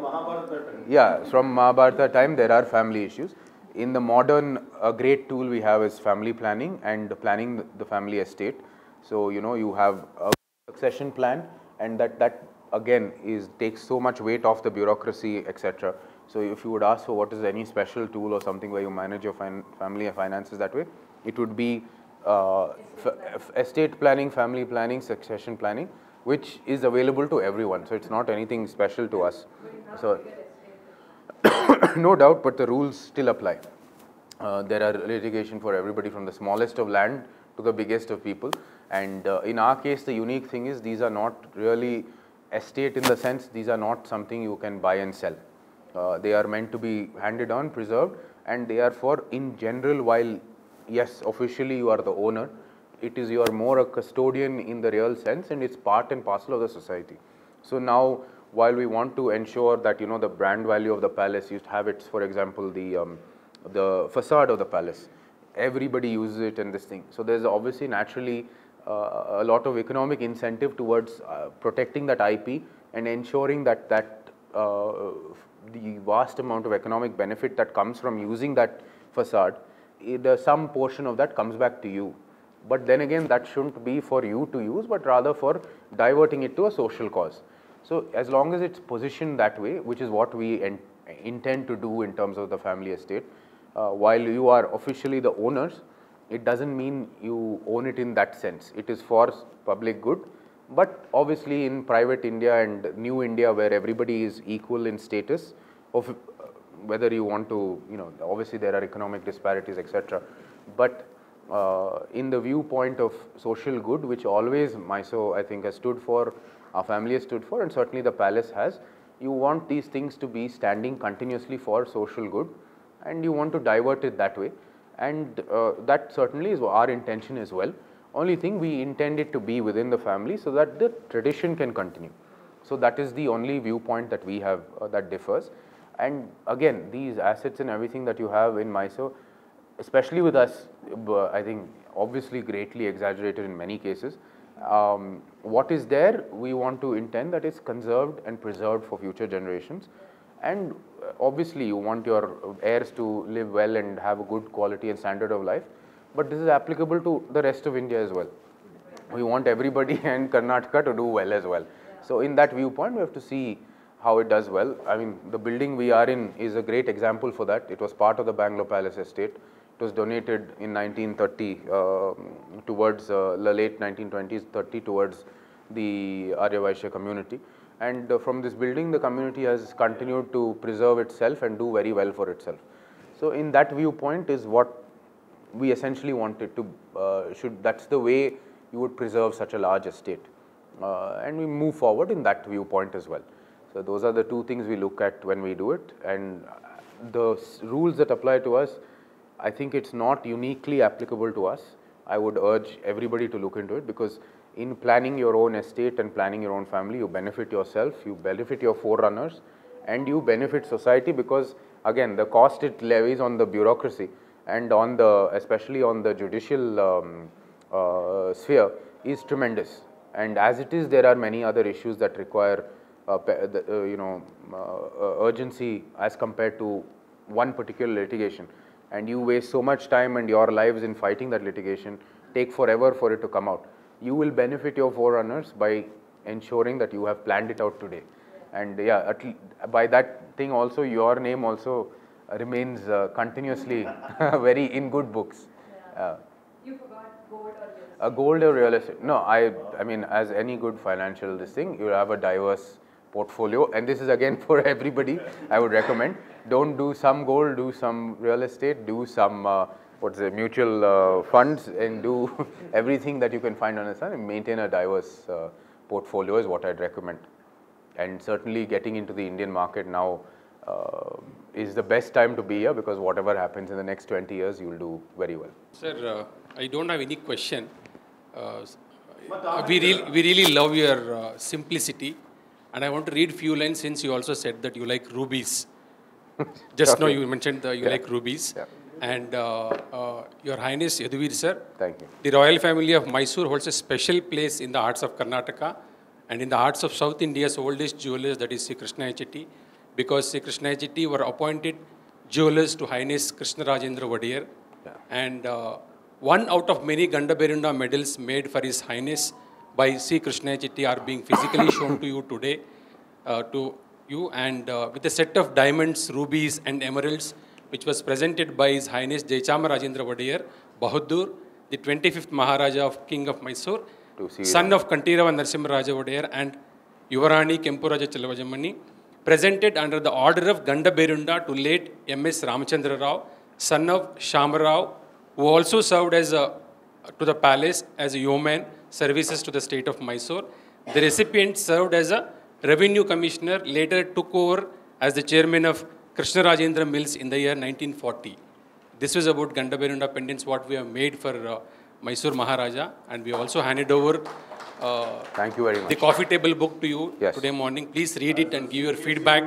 Yeah, from Mahabharata time there are family issues. In the modern, a great tool we have is family planning and planning the family estate. So, you have a succession plan, and that again takes so much weight off the bureaucracy, etc. So, if you would ask for what is any special tool or something where you manage your family finances that way, it would be estate planning, family planning, succession planning, which is available to everyone. So, it's not anything special to us. So, no doubt, but the rules still apply. There are litigation for everybody, from the smallest of land to the biggest of people. And in our case, the unique thing is these are not really estate in the sense, these are not something you can buy and sell. They are meant to be handed on, preserved, and they are for, in general, while yes, officially you are the owner, it is you are more a custodian in the real sense, and it's part and parcel of the society. So now, while we want to ensure that the brand value of the palace, you have it, for example, the facade of the palace, everybody uses it and this thing. So there's obviously naturally a lot of economic incentive towards protecting that IP and ensuring that the vast amount of economic benefit that comes from using that facade, some portion of that comes back to you. But then again, that shouldn't be for you to use, but rather for diverting it to a social cause. So as long as it's positioned that way, which is what we intend to do in terms of the family estate, while you are officially the owners, it doesn't mean you own it in that sense. It is for public good, but obviously in private India and new India, where everybody is equal in status, of whether you want to, obviously there are economic disparities, etc. But in the viewpoint of social good, which always Mysore, I think, has stood for, our family has stood for, and certainly the palace has, you want these things to be standing continuously for social good, and you want to divert it that way, and that certainly is our intention as well. Only thing, we intend it to be within the family so that the tradition can continue. So that is the only viewpoint that we have that differs. And again, these assets and everything that you have in Mysore, especially with us, I think obviously greatly exaggerated in many cases. What is there, we want to intend that it's conserved and preserved for future generations. And obviously you want your heirs to live well and have a good quality and standard of life, but this is applicable to the rest of India as well. We want everybody and Karnataka to do well as well. So in that viewpoint, we have to see how it does well. I mean, the building we are in is a great example for that. It was part of the Bangalore Palace estate. It was donated in 1930 towards the late 1920s, 30 towards the Aryavysya community. And from this building, the community has continued to preserve itself and do very well for itself. So in that viewpoint is what we essentially wanted to, that's the way you would preserve such a large estate. And we move forward in that viewpoint as well. So those are the two things we look at when we do it. And the rules that apply to us, I think it's not uniquely applicable to us. I would urge everybody to look into it, because in planning your own estate and planning your own family, you benefit yourself, you benefit your forerunners, and you benefit society, because again, the cost it levies on the bureaucracy and on the, especially on the judicial sphere, is tremendous. And as it is, there are many other issues that require urgency as compared to one particular litigation, and you waste so much time and your lives in fighting that litigation, take forever for it to come out. You will benefit your forerunners by ensuring that you have planned it out today. And yeah, by that thing also, your name also remains continuously very in good books. You forgot gold or real estate. A gold or real estate? No, I mean, as any good financial this thing, you have a diverse portfolio, and this is again for everybody. I would recommend, don't do some gold, do some real estate, do some mutual funds, and do everything that you can find on the sun, and maintain a diverse portfolio is what I'd recommend. And certainly getting into the Indian market now is the best time to be here, because whatever happens in the next 20 years, you will do very well. Sir, I don't have any question. We really love your simplicity, and I want to read few lines, since you also said that you like rubies. Just now you mentioned that you like rubies. Yeah. And Your Highness Yaduveer sir, thank you. The royal family of Mysore holds a special place in the hearts of Karnataka and in the hearts of South India's oldest jewelers, that is Sri Krishnadatta, because Sri Krishnadatta were appointed jewelers to Highness Krishnarajendra Wadiyar. Yeah. And one out of many Gandaberunda medals made for His Highness by Sri Krishnadatta are being physically shown to you today, with a set of diamonds, rubies and emeralds, which was presented by His Highness Chamaraja Wadiyar Bahadur, the 25th Maharaja of King of Mysore, son of Kantirawa Narasimharaja Wadiyar and Yuvarani Kempuraja Chalavajamani, presented under the order of Gandaberunda to late M.S. Ramachandra Rao, son of Shamarao, who also served as to the palace as a yeoman, services to the state of Mysore. The recipient served as a revenue commissioner, later took over as the chairman of Krishnarajendra Mills in the year 1940. This was about Gandaberunda pendants, what we have made for Mysore Maharaja, and we also handed over thank you very much. The coffee table book to you today morning. Please read it and give your feedback.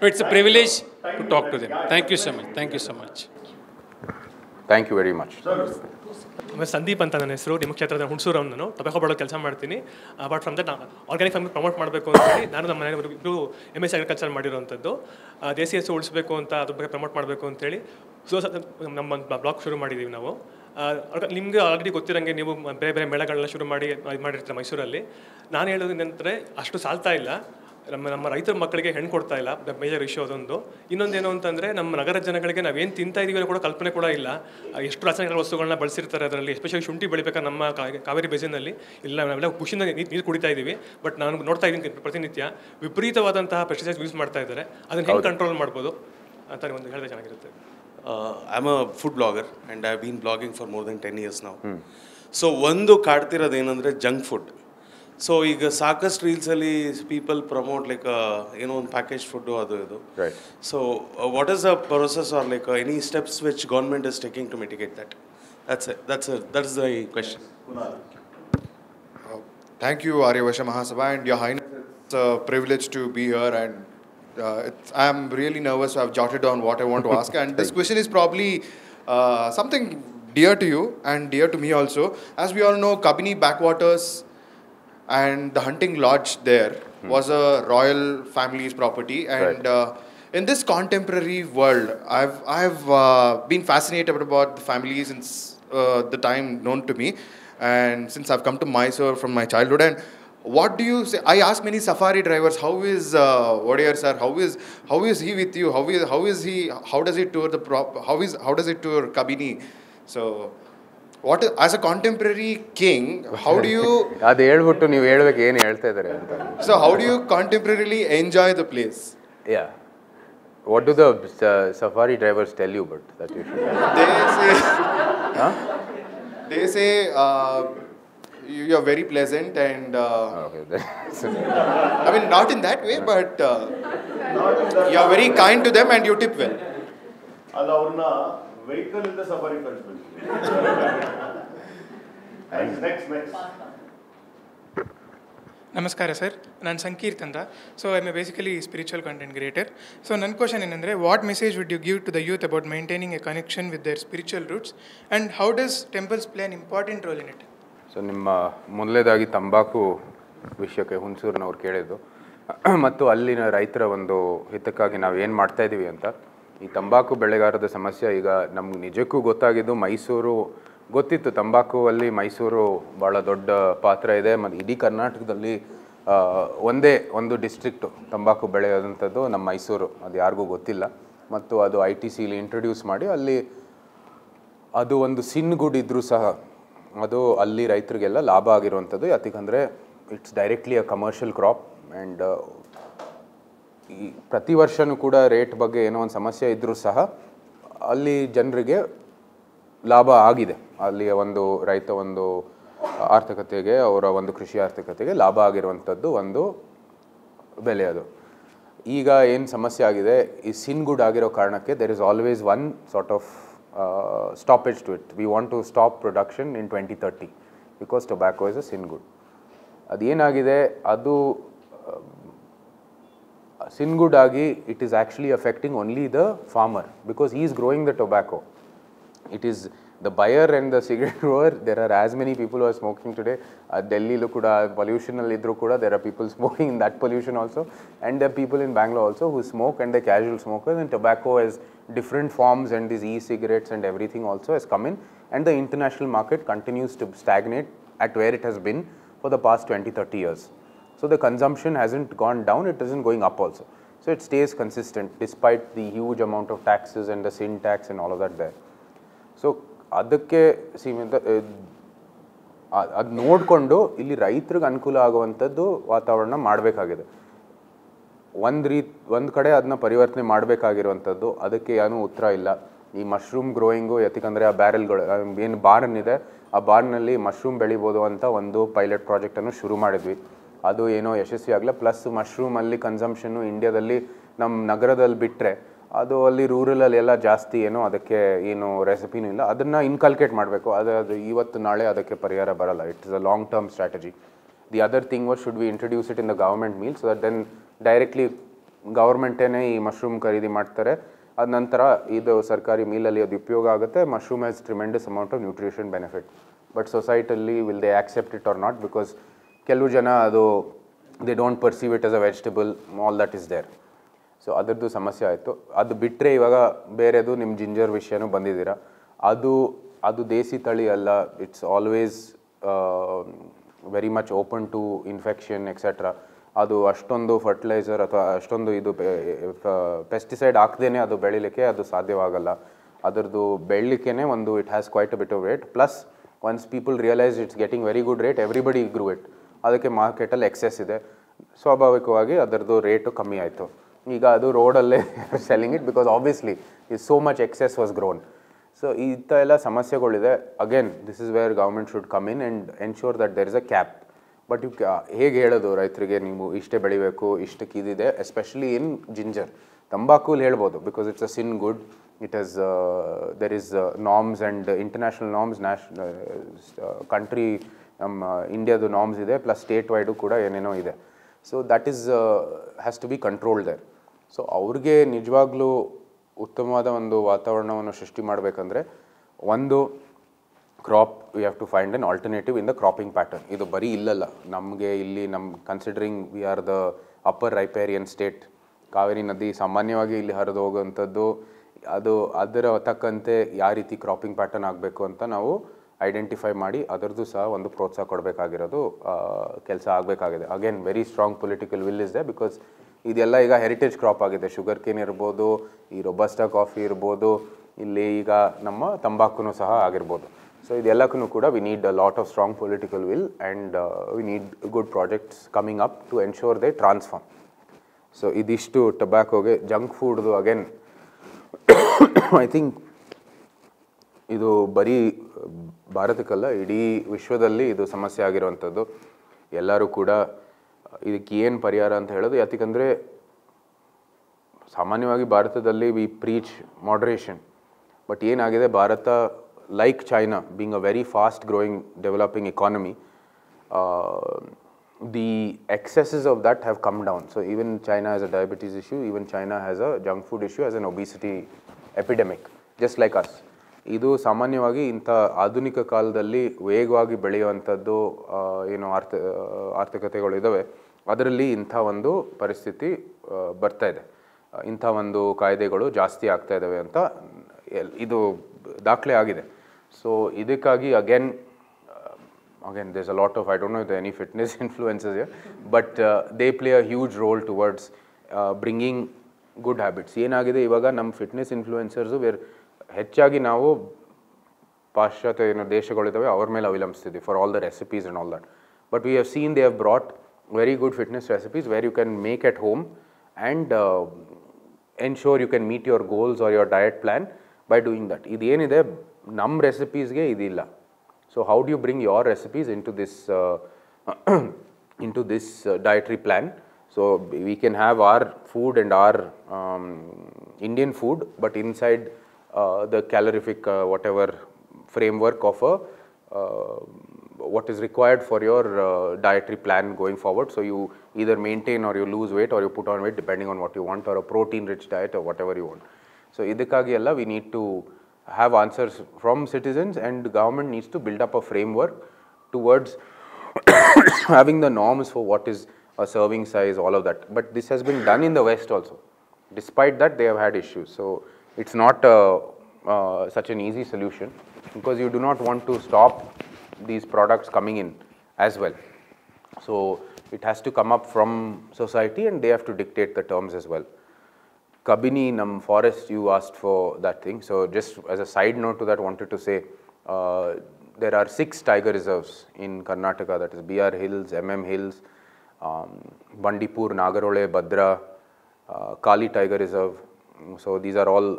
It's a privilege to talk to them. Thank you so much. Thank you so much. Thank you very much. Sandeep ಅಂತ ನನ್ನ ಹೆಸರು, ನಿಮ್ಮ ಕ್ಷೇತ್ರದ ಹುಣಸೂರು ನಾನು tobacco ಬಾಳೋ ಕೆಲಸ ಮಾಡ್ತೀನಿ. Apart from that organic farming promote ಮಾಡಬೇಕು ಅಂತ ಹೇಳಿ ನಾನು ನಮ್ಮ ಮನೆಯವರು MS ಅಗ್ರಿಕಲ್ಚರ್ ಮಾಡಿರೋವಂಥದ್ದು. ದೇಸಿ ಹಸು ಉಳಿಸಬೇಕು ಅಂತ ಅದ್ರ ಬಗ್ಗೆ ಪ್ರಮೋಟ್ ಮಾಡಬೇಕು ಅಂತೇಳಿ ನಮ್ಮ ಬ್ಲಾಗ್ ಶುರು ಮಾಡಿದ್ದೀವಿ ನಾವು. ನಿಮಗೆ ಆಲ್ರೆಡಿ ಗೊತ್ತಿರೋಂಗೆ ನೀವು ಬೇರೆ ಬೇರೆ ಮೇಳಗಳನ್ನ ಶುರು ಮಾಡಿರ್ತೀರ ಮೈಸೂರಲ್ಲಿ. ನಾನು ಹೇಳೋದು ಏನಂದರೆ ಅಷ್ಟು ಸಾಲ್ತಾ ಇಲ್ಲ. ನಮ್ಮ ರೈತರ ಮಕ್ಕಳಿಗೆ ಹೆಣ್ಣು ಕೊಡ್ತಾ ಇಲ್ಲ, ಮೇಜರ್ ಇಶ್ಯೂ ಅದೊಂದು. ಇನ್ನೊಂದೇನು ಅಂತಂದರೆ ನಮ್ಮ ನಗರ ಜನಗಳಿಗೆ ನಾವೇನು ತಿಂತಾ ಇದೀವಿ ಅನ್ನೋ ಕೂಡ ಕಲ್ಪನೆ ಕೂಡ ಇಲ್ಲ. ಎಷ್ಟು ರಾಸಾಯನಿಕ ವಸ್ತುಗಳನ್ನ ಬಳಸಿರ್ತಾರೆ ಅದರಲ್ಲಿ. ಎಸ್ಪೆಷಲಿ ಶುಂಠಿ ಬೆಳಿಬೇಕಾದ್ರೆ ನಮ್ಮ ಕಾವೇರಿ ಬೇಸಿನಲ್ಲಿ ಇಲ್ಲ, ನಾವೆಲ್ಲ ಖುಷಿಯಿಂದ ನೀರು ಕುಡಿತಾ ಇದ್ದೀವಿ. ಬಟ್ ನಾನು ನೋಡ್ತಾ ಇದ್ದೀನಿ ಪ್ರತಿನಿತ್ಯ ವಿಪರೀತವಾದಂತಹ ಪೆಸ್ಟಿಸೈಡ್ಸ್ ಯೂಸ್ ಮಾಡ್ತಾ ಇದ್ದಾರೆ. ಅದನ್ನು ಹೆಂಗೆ ಕಂಟ್ರೋಲ್ ಮಾಡ್ಬೋದು ಅಂತ ಒಂದು ಹೇಳಿದ್ರೆ ಚೆನ್ನಾಗಿರುತ್ತೆ. I'm a food blogger and I've been blogging for more than 10 years now. So ಒಂದು ಕಾಡ್ತಿರೋದು ಏನಂದರೆ ಜಂಕ್ ಫುಡ್. ಸೊ ಈಗ ಸಾಕಷ್ಟು ರೀಲ್ಸಲ್ಲಿ ಪೀಪಲ್ ಪ್ರಮೋಟ್ ಲೈಕ್ ಏನೋ ಒಂದು ಪ್ಯಾಕೇಜ್ ಫುಡ್ಡು ಅದು ಇದು. So what is the process are like any steps which government is taking to mitigate that? That's the question. Thank you, Aryavysya Mahasabha, and Your Highness. It's a privilege to be here, and I'm really nervous. So I've jotted down what I want to ask, and this question is probably something dear to you and dear to me also. As we all know, Kabini backwaters and the hunting lodge there was a royal family's property, and in this contemporary world, I've been fascinated about the family since the time known to me, and since I've come to Mysore from my childhood. And what do you say? I ask many safari drivers, how is Wadiyar sir? How is he with you? How is he? How does he tour how does he tour Kabini? So, as a contemporary king, how do you? ಅದು ಹೇಳ್ಬಿಟ್ಟು ನೀವು ಹೇಳ್ಬೇಕು ಏನು ಹೇಳ್ತಾ ಇದ್ದಾರೆ ಅಂತ. So how do you contemporarily enjoy the place? Yeah. What do the safari drivers tell you? But that you should. They say you are very pleasant and. Okay. I mean, not in that way, but you are very kind to them and you tip well. ಅಲ್ಲ ಅವ್ರನ್ನ vehicle ಇಂದ safari ಕಳಿಸ್ಬೇಕು. Next. ನಮಸ್ಕಾರ sir, ನಾನು ಸಂಕೀರ್ತ್ ಅಂತ. So I am basically spiritual content creator. So ನನ್ನ question ಏನಂದರೆ, what message would you give to the youth about maintaining a connection with their spiritual roots and how does temples play an important role in it? So ನಿಮ್ಮ ಮೊದಲೇದಾಗಿ ತಂಬಾಕು ವಿಷಯಕ್ಕೆ ಹುಣಸೂರಿನವ್ರು ಕೇಳಿದ್ದು ಮತ್ತು ಅಲ್ಲಿನ ರೈತರ ಒಂದು ಹಿತಕ್ಕಾಗಿ ನಾವು ಏನು ಮಾಡ್ತಾಯಿದ್ದೀವಿ ಅಂತ. ಈ ತಂಬಾಕು ಬೆಳೆಗಾರರ ಸಮಸ್ಯೆ ಈಗ ನಮ್ಗೆ ನಿಜಕ್ಕೂ ಗೊತ್ತಾಗಿದ್ದು ಮೈಸೂರು ಗೊತ್ತಿತ್ತು. ತಂಬಾಕು ಅಲ್ಲಿ ಮೈಸೂರು ಭಾಳ ದೊಡ್ಡ ಪಾತ್ರ ಇದೆ ಮತ್ತು ಇಡೀ ಕರ್ನಾಟಕದಲ್ಲಿ ಒಂದೇ ಒಂದು ಡಿಸ್ಟ್ರಿಕ್ಟು ತಂಬಾಕು ಬೆಳೆಯೋದಂಥದ್ದು ನಮ್ಮ ಮೈಸೂರು, ಅದು ಯಾರಿಗೂ ಗೊತ್ತಿಲ್ಲ. ಮತ್ತು ಅದು ITCಲಿ ಇಂಟ್ರೊಡ್ಯೂಸ್ ಮಾಡಿ ಅಲ್ಲಿ ಅದು ಒಂದು ಸಿನ್ ಗುಡ್ ಇದ್ದರೂ ಸಹ ಅದು ಅಲ್ಲಿ ರೈತರಿಗೆಲ್ಲ ಲಾಭ ಆಗಿರುವಂಥದ್ದು. ಯಾಕಂದರೆ it's directly a commercial crop and ಈ ಪ್ರತಿ ವರ್ಷವೂ ಕೂಡ ರೇಟ್ ಬಗ್ಗೆ ಏನೋ ಒಂದು ಸಮಸ್ಯೆ ಇದ್ದರೂ ಸಹ ಅಲ್ಲಿ ಜನರಿಗೆ ಲಾಭ ಆಗಿದೆ. ಅಲ್ಲಿಯ ಒಂದು ರೈತ ಒಂದು ಆರ್ಥಿಕತೆಗೆ, ಅವರ ಒಂದು ಕೃಷಿ ಆರ್ಥಿಕತೆಗೆ ಲಾಭ ಆಗಿರುವಂಥದ್ದು ಒಂದು ಬೆಲೆ. ಅದು ಈಗ ಏನು ಸಮಸ್ಯೆ ಆಗಿದೆ, ಈ ಸಿನ್ ಗುಡ್ ಆಗಿರೋ ಕಾರಣಕ್ಕೆ there is always one sort of stoppage to it. We want to stop production in 2030 because tobacco is a sin good. ಅದೇನಾಗಿದೆ, ಅದು ಸಿನ್ ಗುಡ್ ಆಗಿ it is actually affecting only the farmer because he is growing the tobacco. It is the buyer and the cigarette grower. There are as many people who are smoking today. Delhi lo kuda pollution alli idru kuda there are people smoking in that pollution also, and there are people in Bangalore also who smoke, and the casual smokers. And tobacco has different forms, and these e-cigarettes and everything also has come in, and the international market continues to stagnate at where it has been for the past 20-30 years. So the consumption hasn't gone down, it isn't going up also. So it stays consistent despite the huge amount of taxes and the sin tax and all of that there. So ಅದಕ್ಕೆ ಸೀಮಿತ ಅದು ನೋಡಿಕೊಂಡು ಇಲ್ಲಿ ರೈತರಿಗೆ ಅನುಕೂಲ ಆಗುವಂಥದ್ದು ವಾತಾವರಣ ಮಾಡಬೇಕಾಗಿದೆ. ಒಂದು ಕಡೆ ಅದನ್ನ ಪರಿವರ್ತನೆ ಮಾಡಬೇಕಾಗಿರುವಂಥದ್ದು, ಅದಕ್ಕೆ ಏನೂ ಉತ್ತರ ಇಲ್ಲ. ಈ ಮಶ್ರೂಮ್ ಗ್ರೋಯಿಂಗು ಯಾಕಂದರೆ ಆ ಬ್ಯಾರೆಲ್ಗಳು ಏನು ಬಾರ್ನ್ ಇದೆ, ಆ ಬಾರ್ನಲ್ಲಿ ಮಶ್ರೂಮ್ ಬೆಳಿಬೋದು ಅಂತ ಒಂದು ಪೈಲಟ್ ಪ್ರಾಜೆಕ್ಟನ್ನು ಶುರು ಮಾಡಿದ್ವಿ. ಅದು ಏನೋ ಯಶಸ್ವಿ ಆಗಲ್ಲ. ಪ್ಲಸ್ ಮಶ್ರೂಮಲ್ಲಿ ಕನ್ಸಂಪ್ಷನ್ನು ಇಂಡಿಯಾದಲ್ಲಿ ನಮ್ಮ ನಗರದಲ್ಲಿ ಬಿಟ್ಟರೆ ಅದು ಅಲ್ಲಿ ರೂರಲಲ್ಲಿ ಎಲ್ಲ ಜಾಸ್ತಿ ಏನೋ ಅದಕ್ಕೆ ಏನು ರೆಸಿಪಿನೂ ಇಲ್ಲ. ಅದನ್ನು ಇನ್ಕಲ್ಕೇಟ್ ಮಾಡಬೇಕು. ಅದು ಇವತ್ತು ನಾಳೆ ಅದಕ್ಕೆ ಪರಿಹಾರ ಬರಲ್ಲ. It is a long term strategy. The other thing was should we introduce it in the government meal so that then directly ಗವರ್ಮೆಂಟೇ ಈ ಮಶ್ರೂಮ್ ಖರೀದಿ ಮಾಡ್ತಾರೆ. ಅದ ನಂತರ ಇದು ಸರ್ಕಾರಿ ಮೀಲಲ್ಲಿ ಅದು ಉಪಯೋಗ ಆಗುತ್ತೆ. Mushroom has tremendous amount of nutrition benefit. But societally will they accept it or not because ಕೆಲವು ಜನ ಅದು they don't perceive it as a vegetable, all that is there. So ಅದರದ್ದು ಸಮಸ್ಯೆ ಆಯಿತು. ಅದು ಬಿಟ್ಟರೆ ಇವಾಗ ಬೇರೆದು ನಿಮ್ಮ ಜಿಂಜರ್ ವಿಷಯನೂ ಬಂದಿದ್ದೀರಾ. ಅದು ದೇಸಿ ತಳಿ ಅಲ್ಲ. It's always very much open to infection etcetera. ಅದು ಅಷ್ಟೊಂದು ಫರ್ಟಿಲೈಸರ್ ಅಥವಾ ಅಷ್ಟೊಂದು ಇದು ಪೆಸ್ಟಿಸೈಡ್ ಹಾಕ್ದೇ ಅದು ಬೆಳಿಲಿಕ್ಕೆ ಅದು ಸಾಧ್ಯವಾಗಲ್ಲ. ಅದರದ್ದು ಬೆಳಲಿಕ್ಕೆ ಒಂದು it has quite a bit of rate. Plus once people realise it's getting very good rate, everybody grew it. ಅದಕ್ಕೆ ಮಾರ್ಕೆಟಲ್ಲಿ ಎಕ್ಸೆಸ್ ಇದೆ, ಸ್ವಾಭಾವಿಕವಾಗಿ ಅದರದ್ದು ರೇಟು ಕಮ್ಮಿ ಆಯಿತು. ಈಗ ಅದು ರೋಡಲ್ಲೇ selling it because obviously is so much excess was grown. So ಇಂಥ ಎಲ್ಲ ಸಮಸ್ಯೆಗಳಿದೆ. Again this is where government should come in and ensure that there is a cap. But you ಹೇಗೆ ಹೇಳೋದು ರೈತರಿಗೆ ನೀವು ಇಷ್ಟೇ ಬೆಳಿಬೇಕು, ಇಷ್ಟಕ್ಕೆ ಇದಿದೆ, ಎಸ್ಪೆಷಲಿ ಇನ್ ಜಿಂಜರ್. ತಂಬಾಕುಲಿ ಹೇಳ್ಬೋದು because it's a sin good. It has there is norms and international norms, country ನಮ್ಮ ಇಂಡಿಯಾದು ನಾರ್ಮ್ಸ್ ಇದೆ, ಪ್ಲಸ್ ಸ್ಟೇಟ್ ವೈಡು ಕೂಡ ಏನೇನೋ ಇದೆ. So that is has to be controlled there. So ಅವ್ರಿಗೆ ನಿಜವಾಗ್ಲೂ ಉತ್ತಮವಾದ ಒಂದು ವಾತಾವರಣವನ್ನು ಸೃಷ್ಟಿ ಮಾಡಬೇಕಂದ್ರೆ ಒಂದು crop we have to find an alternative in the cropping pattern. ಇದು ಬರೀ ಇಲ್ಲಲ್ಲ, ನಮಗೆ ಇಲ್ಲಿ considering we are the upper riparian state. Kaveri ನದಿ ಸಾಮಾನ್ಯವಾಗಿ ಇಲ್ಲಿ ಹರಿದು ಹೋಗುವಂಥದ್ದು. ಅದರ ತಕ್ಕಂತೆ ಯಾವ ರೀತಿ ಕ್ರಾಪಿಂಗ್ ಪ್ಯಾಟರ್ನ್ ಆಗಬೇಕು ಅಂತ ನಾವು ಐಡೆಂಟಿಫೈ ಮಾಡಿ ಅದರದ್ದು ಸಹ ಒಂದು ಪ್ರೋತ್ಸಾಹ ಕೊಡಬೇಕಾಗಿರೋದು ಕೆಲಸ ಆಗಬೇಕಾಗಿದೆ. Again very strong political will is there because ಇದೆಲ್ಲ ಈಗ ಹೆರಿಟೇಜ್ ಕ್ರಾಪ್ ಆಗಿದೆ. ಶುಗರ್ ಕೇನ್ ಇರ್ಬೋದು, ಈ ರೊಬಸ್ಟಾ ಕಾಫಿ ಇರ್ಬೋದು, ಇಲ್ಲಿ ಈಗ ನಮ್ಮ ತಂಬಾಕು ಸಹ ಆಗಿರ್ಬೋದು. ಸೊ ಇದೆಲ್ಲಕ್ಕೂ ಕೂಡ we need a lot of strong political will and we need good projects coming up to ensure they transform. So ಇದಿಷ್ಟು ಟೊಬ್ಯಾಕೋಗೆ. ಜಂಕ್ ಫುಡ್ದು ಅಗೇನ್ ಐ ಥಿಂಕ್ ಇದು ಬರೀ ಭಾರತಕ್ಕಲ್ಲ, ಇಡೀ ವಿಶ್ವದಲ್ಲಿ ಇದು ಸಮಸ್ಯೆ ಆಗಿರುವಂಥದ್ದು. ಎಲ್ಲರೂ ಕೂಡ ಇದಕ್ಕೆ ಏನು ಪರಿಹಾರ ಅಂತ ಹೇಳೋದು. ಯಾಕಂದರೆ ಸಾಮಾನ್ಯವಾಗಿ ಭಾರತದಲ್ಲಿ ವಿ ಪ್ರೀಚ್ ಮಾಡ್ರೇಷನ್, ಬಟ್ ಏನಾಗಿದೆ Bharat like China, being a very fast growing developing economy, the excesses of that have come down. So even China has a diabetes issue, even China has a junk food issue, has an obesity epidemic, just like us. ಇದು ಸಾಮಾನ್ಯವಾಗಿ ಇಂಥ ಆಧುನಿಕ ಕಾಲದಲ್ಲಿ ವೇಗವಾಗಿ ಬೆಳೆಯುವಂಥದ್ದು ಏನು ಆರ್ಥಿಕತೆಗಳಿದ್ದಾವೆ, ಅದರಲ್ಲಿ ಇಂಥ ಒಂದು ಪರಿಸ್ಥಿತಿ ಬರ್ತಾ ಇದೆ, ಇಂಥ ಒಂದು ಕಾಯ್ದೆಗಳು ಜಾಸ್ತಿ ಆಗ್ತಾ ಇದ್ದಾವೆ ಅಂತ ಇದು ದಾಖಲೆ ಆಗಿದೆ. ಸೊ ಇದಕ್ಕಾಗಿ again there's a lot of, I don't know if there are any fitness influencers here, but they play a huge role towards bringing good habits. ಏನಾಗಿದೆ ಇವಾಗ ನಮ್ಮ ಫಿಟ್ನೆಸ್ ಇನ್ಫ್ಲೂಯೆನ್ಸರ್ಸು ಹೆಚ್ಚಾಗಿ ನಾವು ಪಾಶ್ಚಾತ್ಯ ಏನೋ ದೇಶಗಳಿದ್ದಾವೆ ಅವ್ರ ಮೇಲೆ ಅವಲಂಬಿಸ್ತಿದ್ವಿ for all the recipes and all that. But we have seen they have brought very good fitness recipes where you can make at home and ensure you can meet your goals or your diet plan by doing that. ಇದೇನಿದೆ ನಮ್ಮ ರೆಸಿಪೀಸ್ಗೆ ಇದಿಲ್ಲ. So how do you bring your recipes into this dietary plan? So we can have our food and our Indian food, but inside the calorific whatever framework of what is required for your dietary plan going forward. So you either maintain or you lose weight or you put on weight depending on what you want, or a protein-rich diet or whatever you want. So idikagi alla we need to have answers from citizens, and the government needs to build up a framework towards having the norms for what is a serving size, all of that. But this has been done in the West also. Despite that, they have had issues. So it's not such an easy solution, because you do not want to stop these products coming in as well. So it has to come up from society, and they have to dictate the terms as well. Kabini, nam forest, you asked for that thing. So just as a side note to that, wanted to say there are 6 tiger reserves in Karnataka, that is BR Hills, MM Hills, Bandipur, Nagarole, Bhadra, Kali Tiger Reserve. So these are all,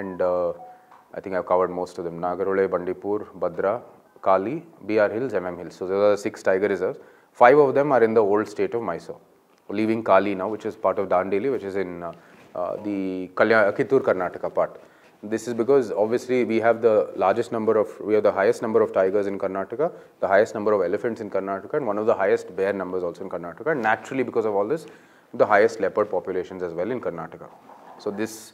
and I think I've covered most of them. Nagarole, Bandipur, Bhadra, Kali, BR Hills, MM Hills. So those are the 6 tiger reserves. 5 of them are in the old state of Mysore, leaving Kali now, which is part of Dandeli, which is in the Kittur Karnataka part. This is because obviously we have the highest number of tigers in Karnataka, the highest number of elephants in Karnataka, and one of the highest bear numbers also in Karnataka, and naturally because of all this, the highest leopard populations as well in Karnataka. So this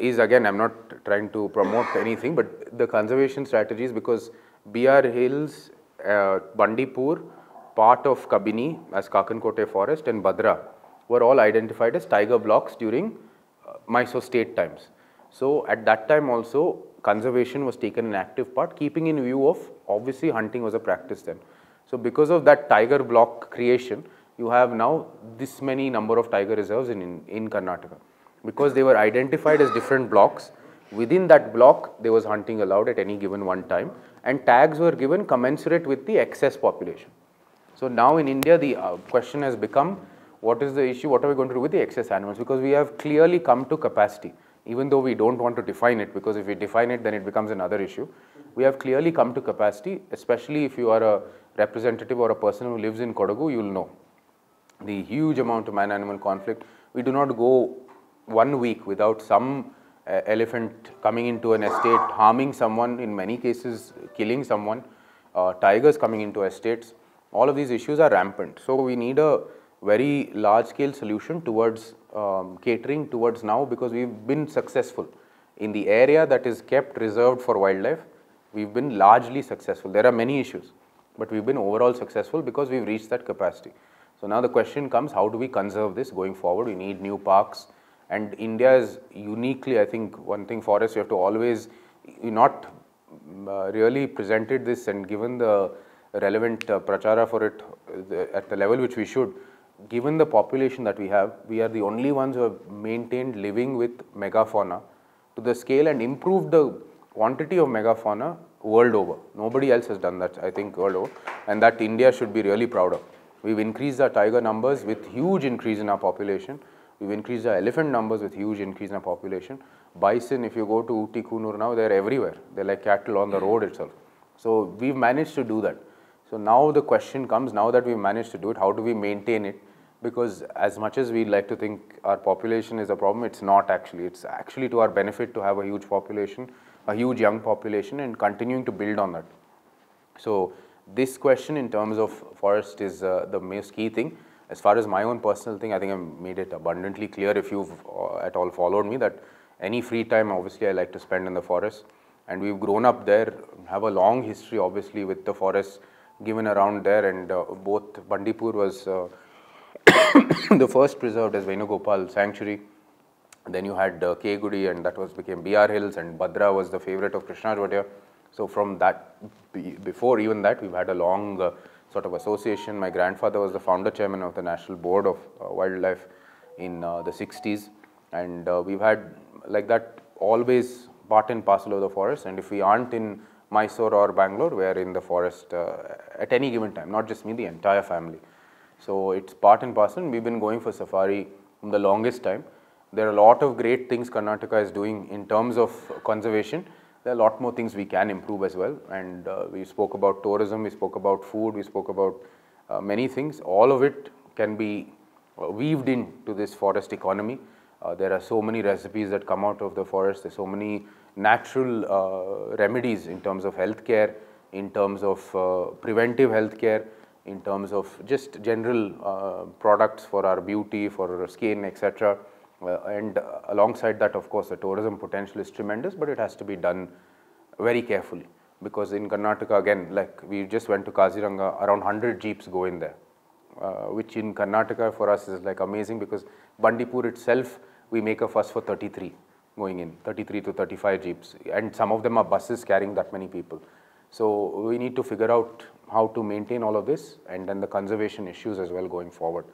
is, again, I'm not trying to promote anything, but the conservation strategies, because BR Hills, Bandipur, part of Kabini as Kakankote forest, and Bhadra were all identified as tiger blocks during Mysore state times. So at that time also conservation was taken an active part, keeping in view of obviously hunting was a practice then. So because of that tiger block creation, you have now this many number of tiger reserves in Karnataka, because they were identified as different blocks. Within that block there was hunting allowed at any given one time, and tags were given commensurate with the excess population. So now in India the question has become, what is the issue? What are we going to do with the excess animals? Because we have clearly come to capacity, even though we don't want to define it, because if we define it, then it becomes another issue. We have clearly come to capacity, especially if you are a representative or a person who lives in Kodagu, you will know the huge amount of man-animal conflict. We do not go 1 week without some elephant coming into an estate, harming someone, in many cases killing someone, tigers coming into estates. All of these issues are rampant. So we need a very large scale solution towards catering towards now, because we've been successful in the area that is kept reserved for wildlife. We've been largely successful. There are many issues, but we've been overall successful because we've reached that capacity. So now the question comes, how do we conserve this going forward? We need new parks, and India is uniquely, I think, one thing forests, you have to always not really presented this and given the relevant prachara for it at the level which we should. Given the population that we have, we are the only ones who have maintained living with megafauna to the scale and improved the quantity of megafauna world over. Nobody else has done that, I think, world over, and that India should be really proud of. We've increased our tiger numbers with huge increase in our population. We've increased our elephant numbers with huge increase in our population. Bison, if you go to Uti, Kunur now, they're everywhere. They're like cattle on the road itself. So we've managed to do that. So now the question comes, now that we've managed to do it, how do we maintain it? Because as much as we like to think our population is a problem, it's not actually. It's actually to our benefit to have a huge population. a huge young population and continuing to build on that. So this question in terms of forest is the most key thing. As far as my own personal thing, I think I've made it abundantly clear, if you've at all followed me, that any free time obviously I like to spend in the forest, and we've grown up there, have a long history obviously with the forests given around there, and both Bandipur was the first preserved as Venugopal Sanctuary. Then you had K. Gudi, and that became BR Hills, and Bhadra was the favorite of Krishnadatta. So from that, before even that, we've had a long sort of association. My grandfather was the founder chairman of the National Board of Wildlife in the 60s, and we've had like that always part and parcel of the forest. And if we aren't in Mysore or Bangalore, we are in the forest at any given time, not just me, the entire family. So it's part and parcel, and we've been going for safari from the longest time. There are a lot of great things Karnataka is doing in terms of conservation. There are a lot more things we can improve as well, and we spoke about tourism, we spoke about food, we spoke about many things. All of it can be weaved into this forest economy. There are so many recipes that come out of the forest. There's so many natural remedies in terms of healthcare, in terms of preventive healthcare, in terms of just general products for our beauty, for our skin, etc. And alongside that, of course, the tourism potential is tremendous, but it has to be done very carefully, because in Karnataka, again, like we just went to Kaziranga, around 100 jeeps go in there, which in Karnataka for us is like amazing, because Bandipur itself, we make a fuss for 33 going in, 33 to 35 jeeps, and some of them are buses carrying that many people. So we need to figure out how to maintain all of this, and then the conservation issues as well going forward.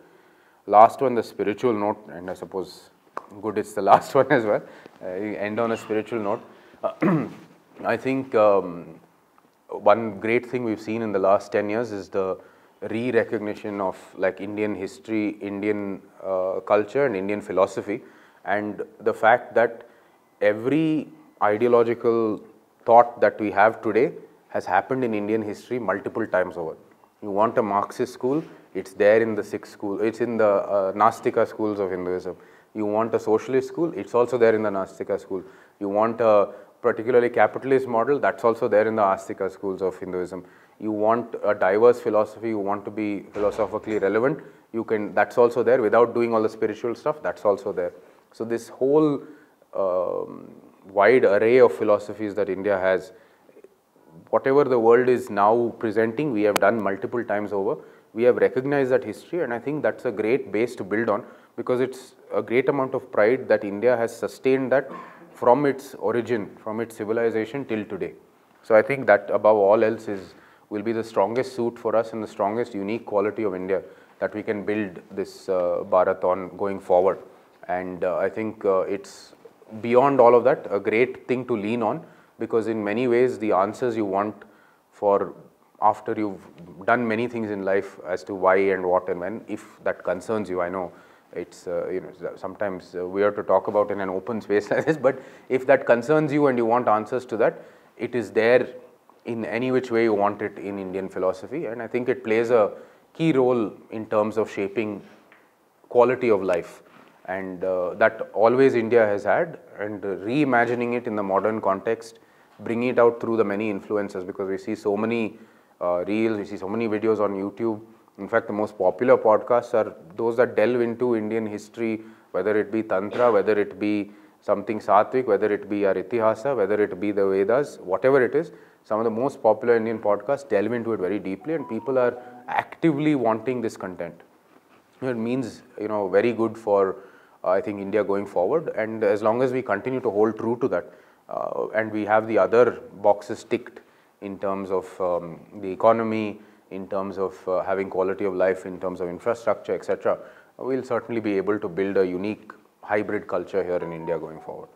Last one, the spiritual note, and I suppose good it's the last one as well. End on a spiritual note. I think one great thing we've seen in the last 10 years is the re-recognition of like Indian history, Indian culture and Indian philosophy, and the fact that every ideological thought that we have today has happened in Indian history multiple times over. You want a Marxist school, it's there in the Sikh school, it's in the Nastika schools of Hinduism. You want a socialist school, it's also there in the Nastika school. You want a particularly capitalist model, that's also there in the Astika schools of Hinduism. You want a diverse philosophy, you want to be philosophically relevant, you can, that's also there without doing all the spiritual stuff, that's also there. So this whole wide array of philosophies that India has, whatever the world is now presenting, we have done multiple times over. We have recognized that history, and I think that's a great base to build on, because it's a great amount of pride that India has sustained that from its origin, from its civilization till today. So I think that above all else will be the strongest suit for us and the strongest unique quality of India that we can build this Bharat on going forward. And I think it's beyond all of that a great thing to lean on, because in many ways the answers you want for after you've done many things in life as to why and what and when, if that concerns you. I know it's you know, sometimes weird to talk about in an open space like this, but if that concerns you and you want answers to that, it is there in any which way you want it in Indian philosophy, and I think it plays a key role in terms of shaping quality of life, and that always India has had, and reimagining it in the modern context, bringing it out through the many influences, because we see so many reels, we see so many videos on YouTube. In fact, the most popular podcasts are those that delve into Indian history, whether it be Tantra, whether it be something Sattvic, whether it be our Itihasa, whether it be the Vedas, whatever it is. Some of the most popular Indian podcasts delve into it very deeply, and people are actively wanting this content. It means, you know, very good for, I think, India going forward, and as long as we continue to hold true to that, and we have the other boxes ticked in terms of the economy, in terms of having quality of life, in terms of infrastructure, etc., we'll certainly be able to build a unique hybrid culture here in India going forward.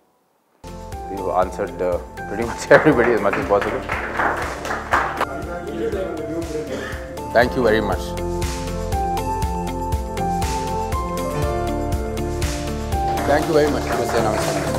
We've answered pretty much everybody as much as possible. Thank you very much. Thank you very much. Namaste, namaste.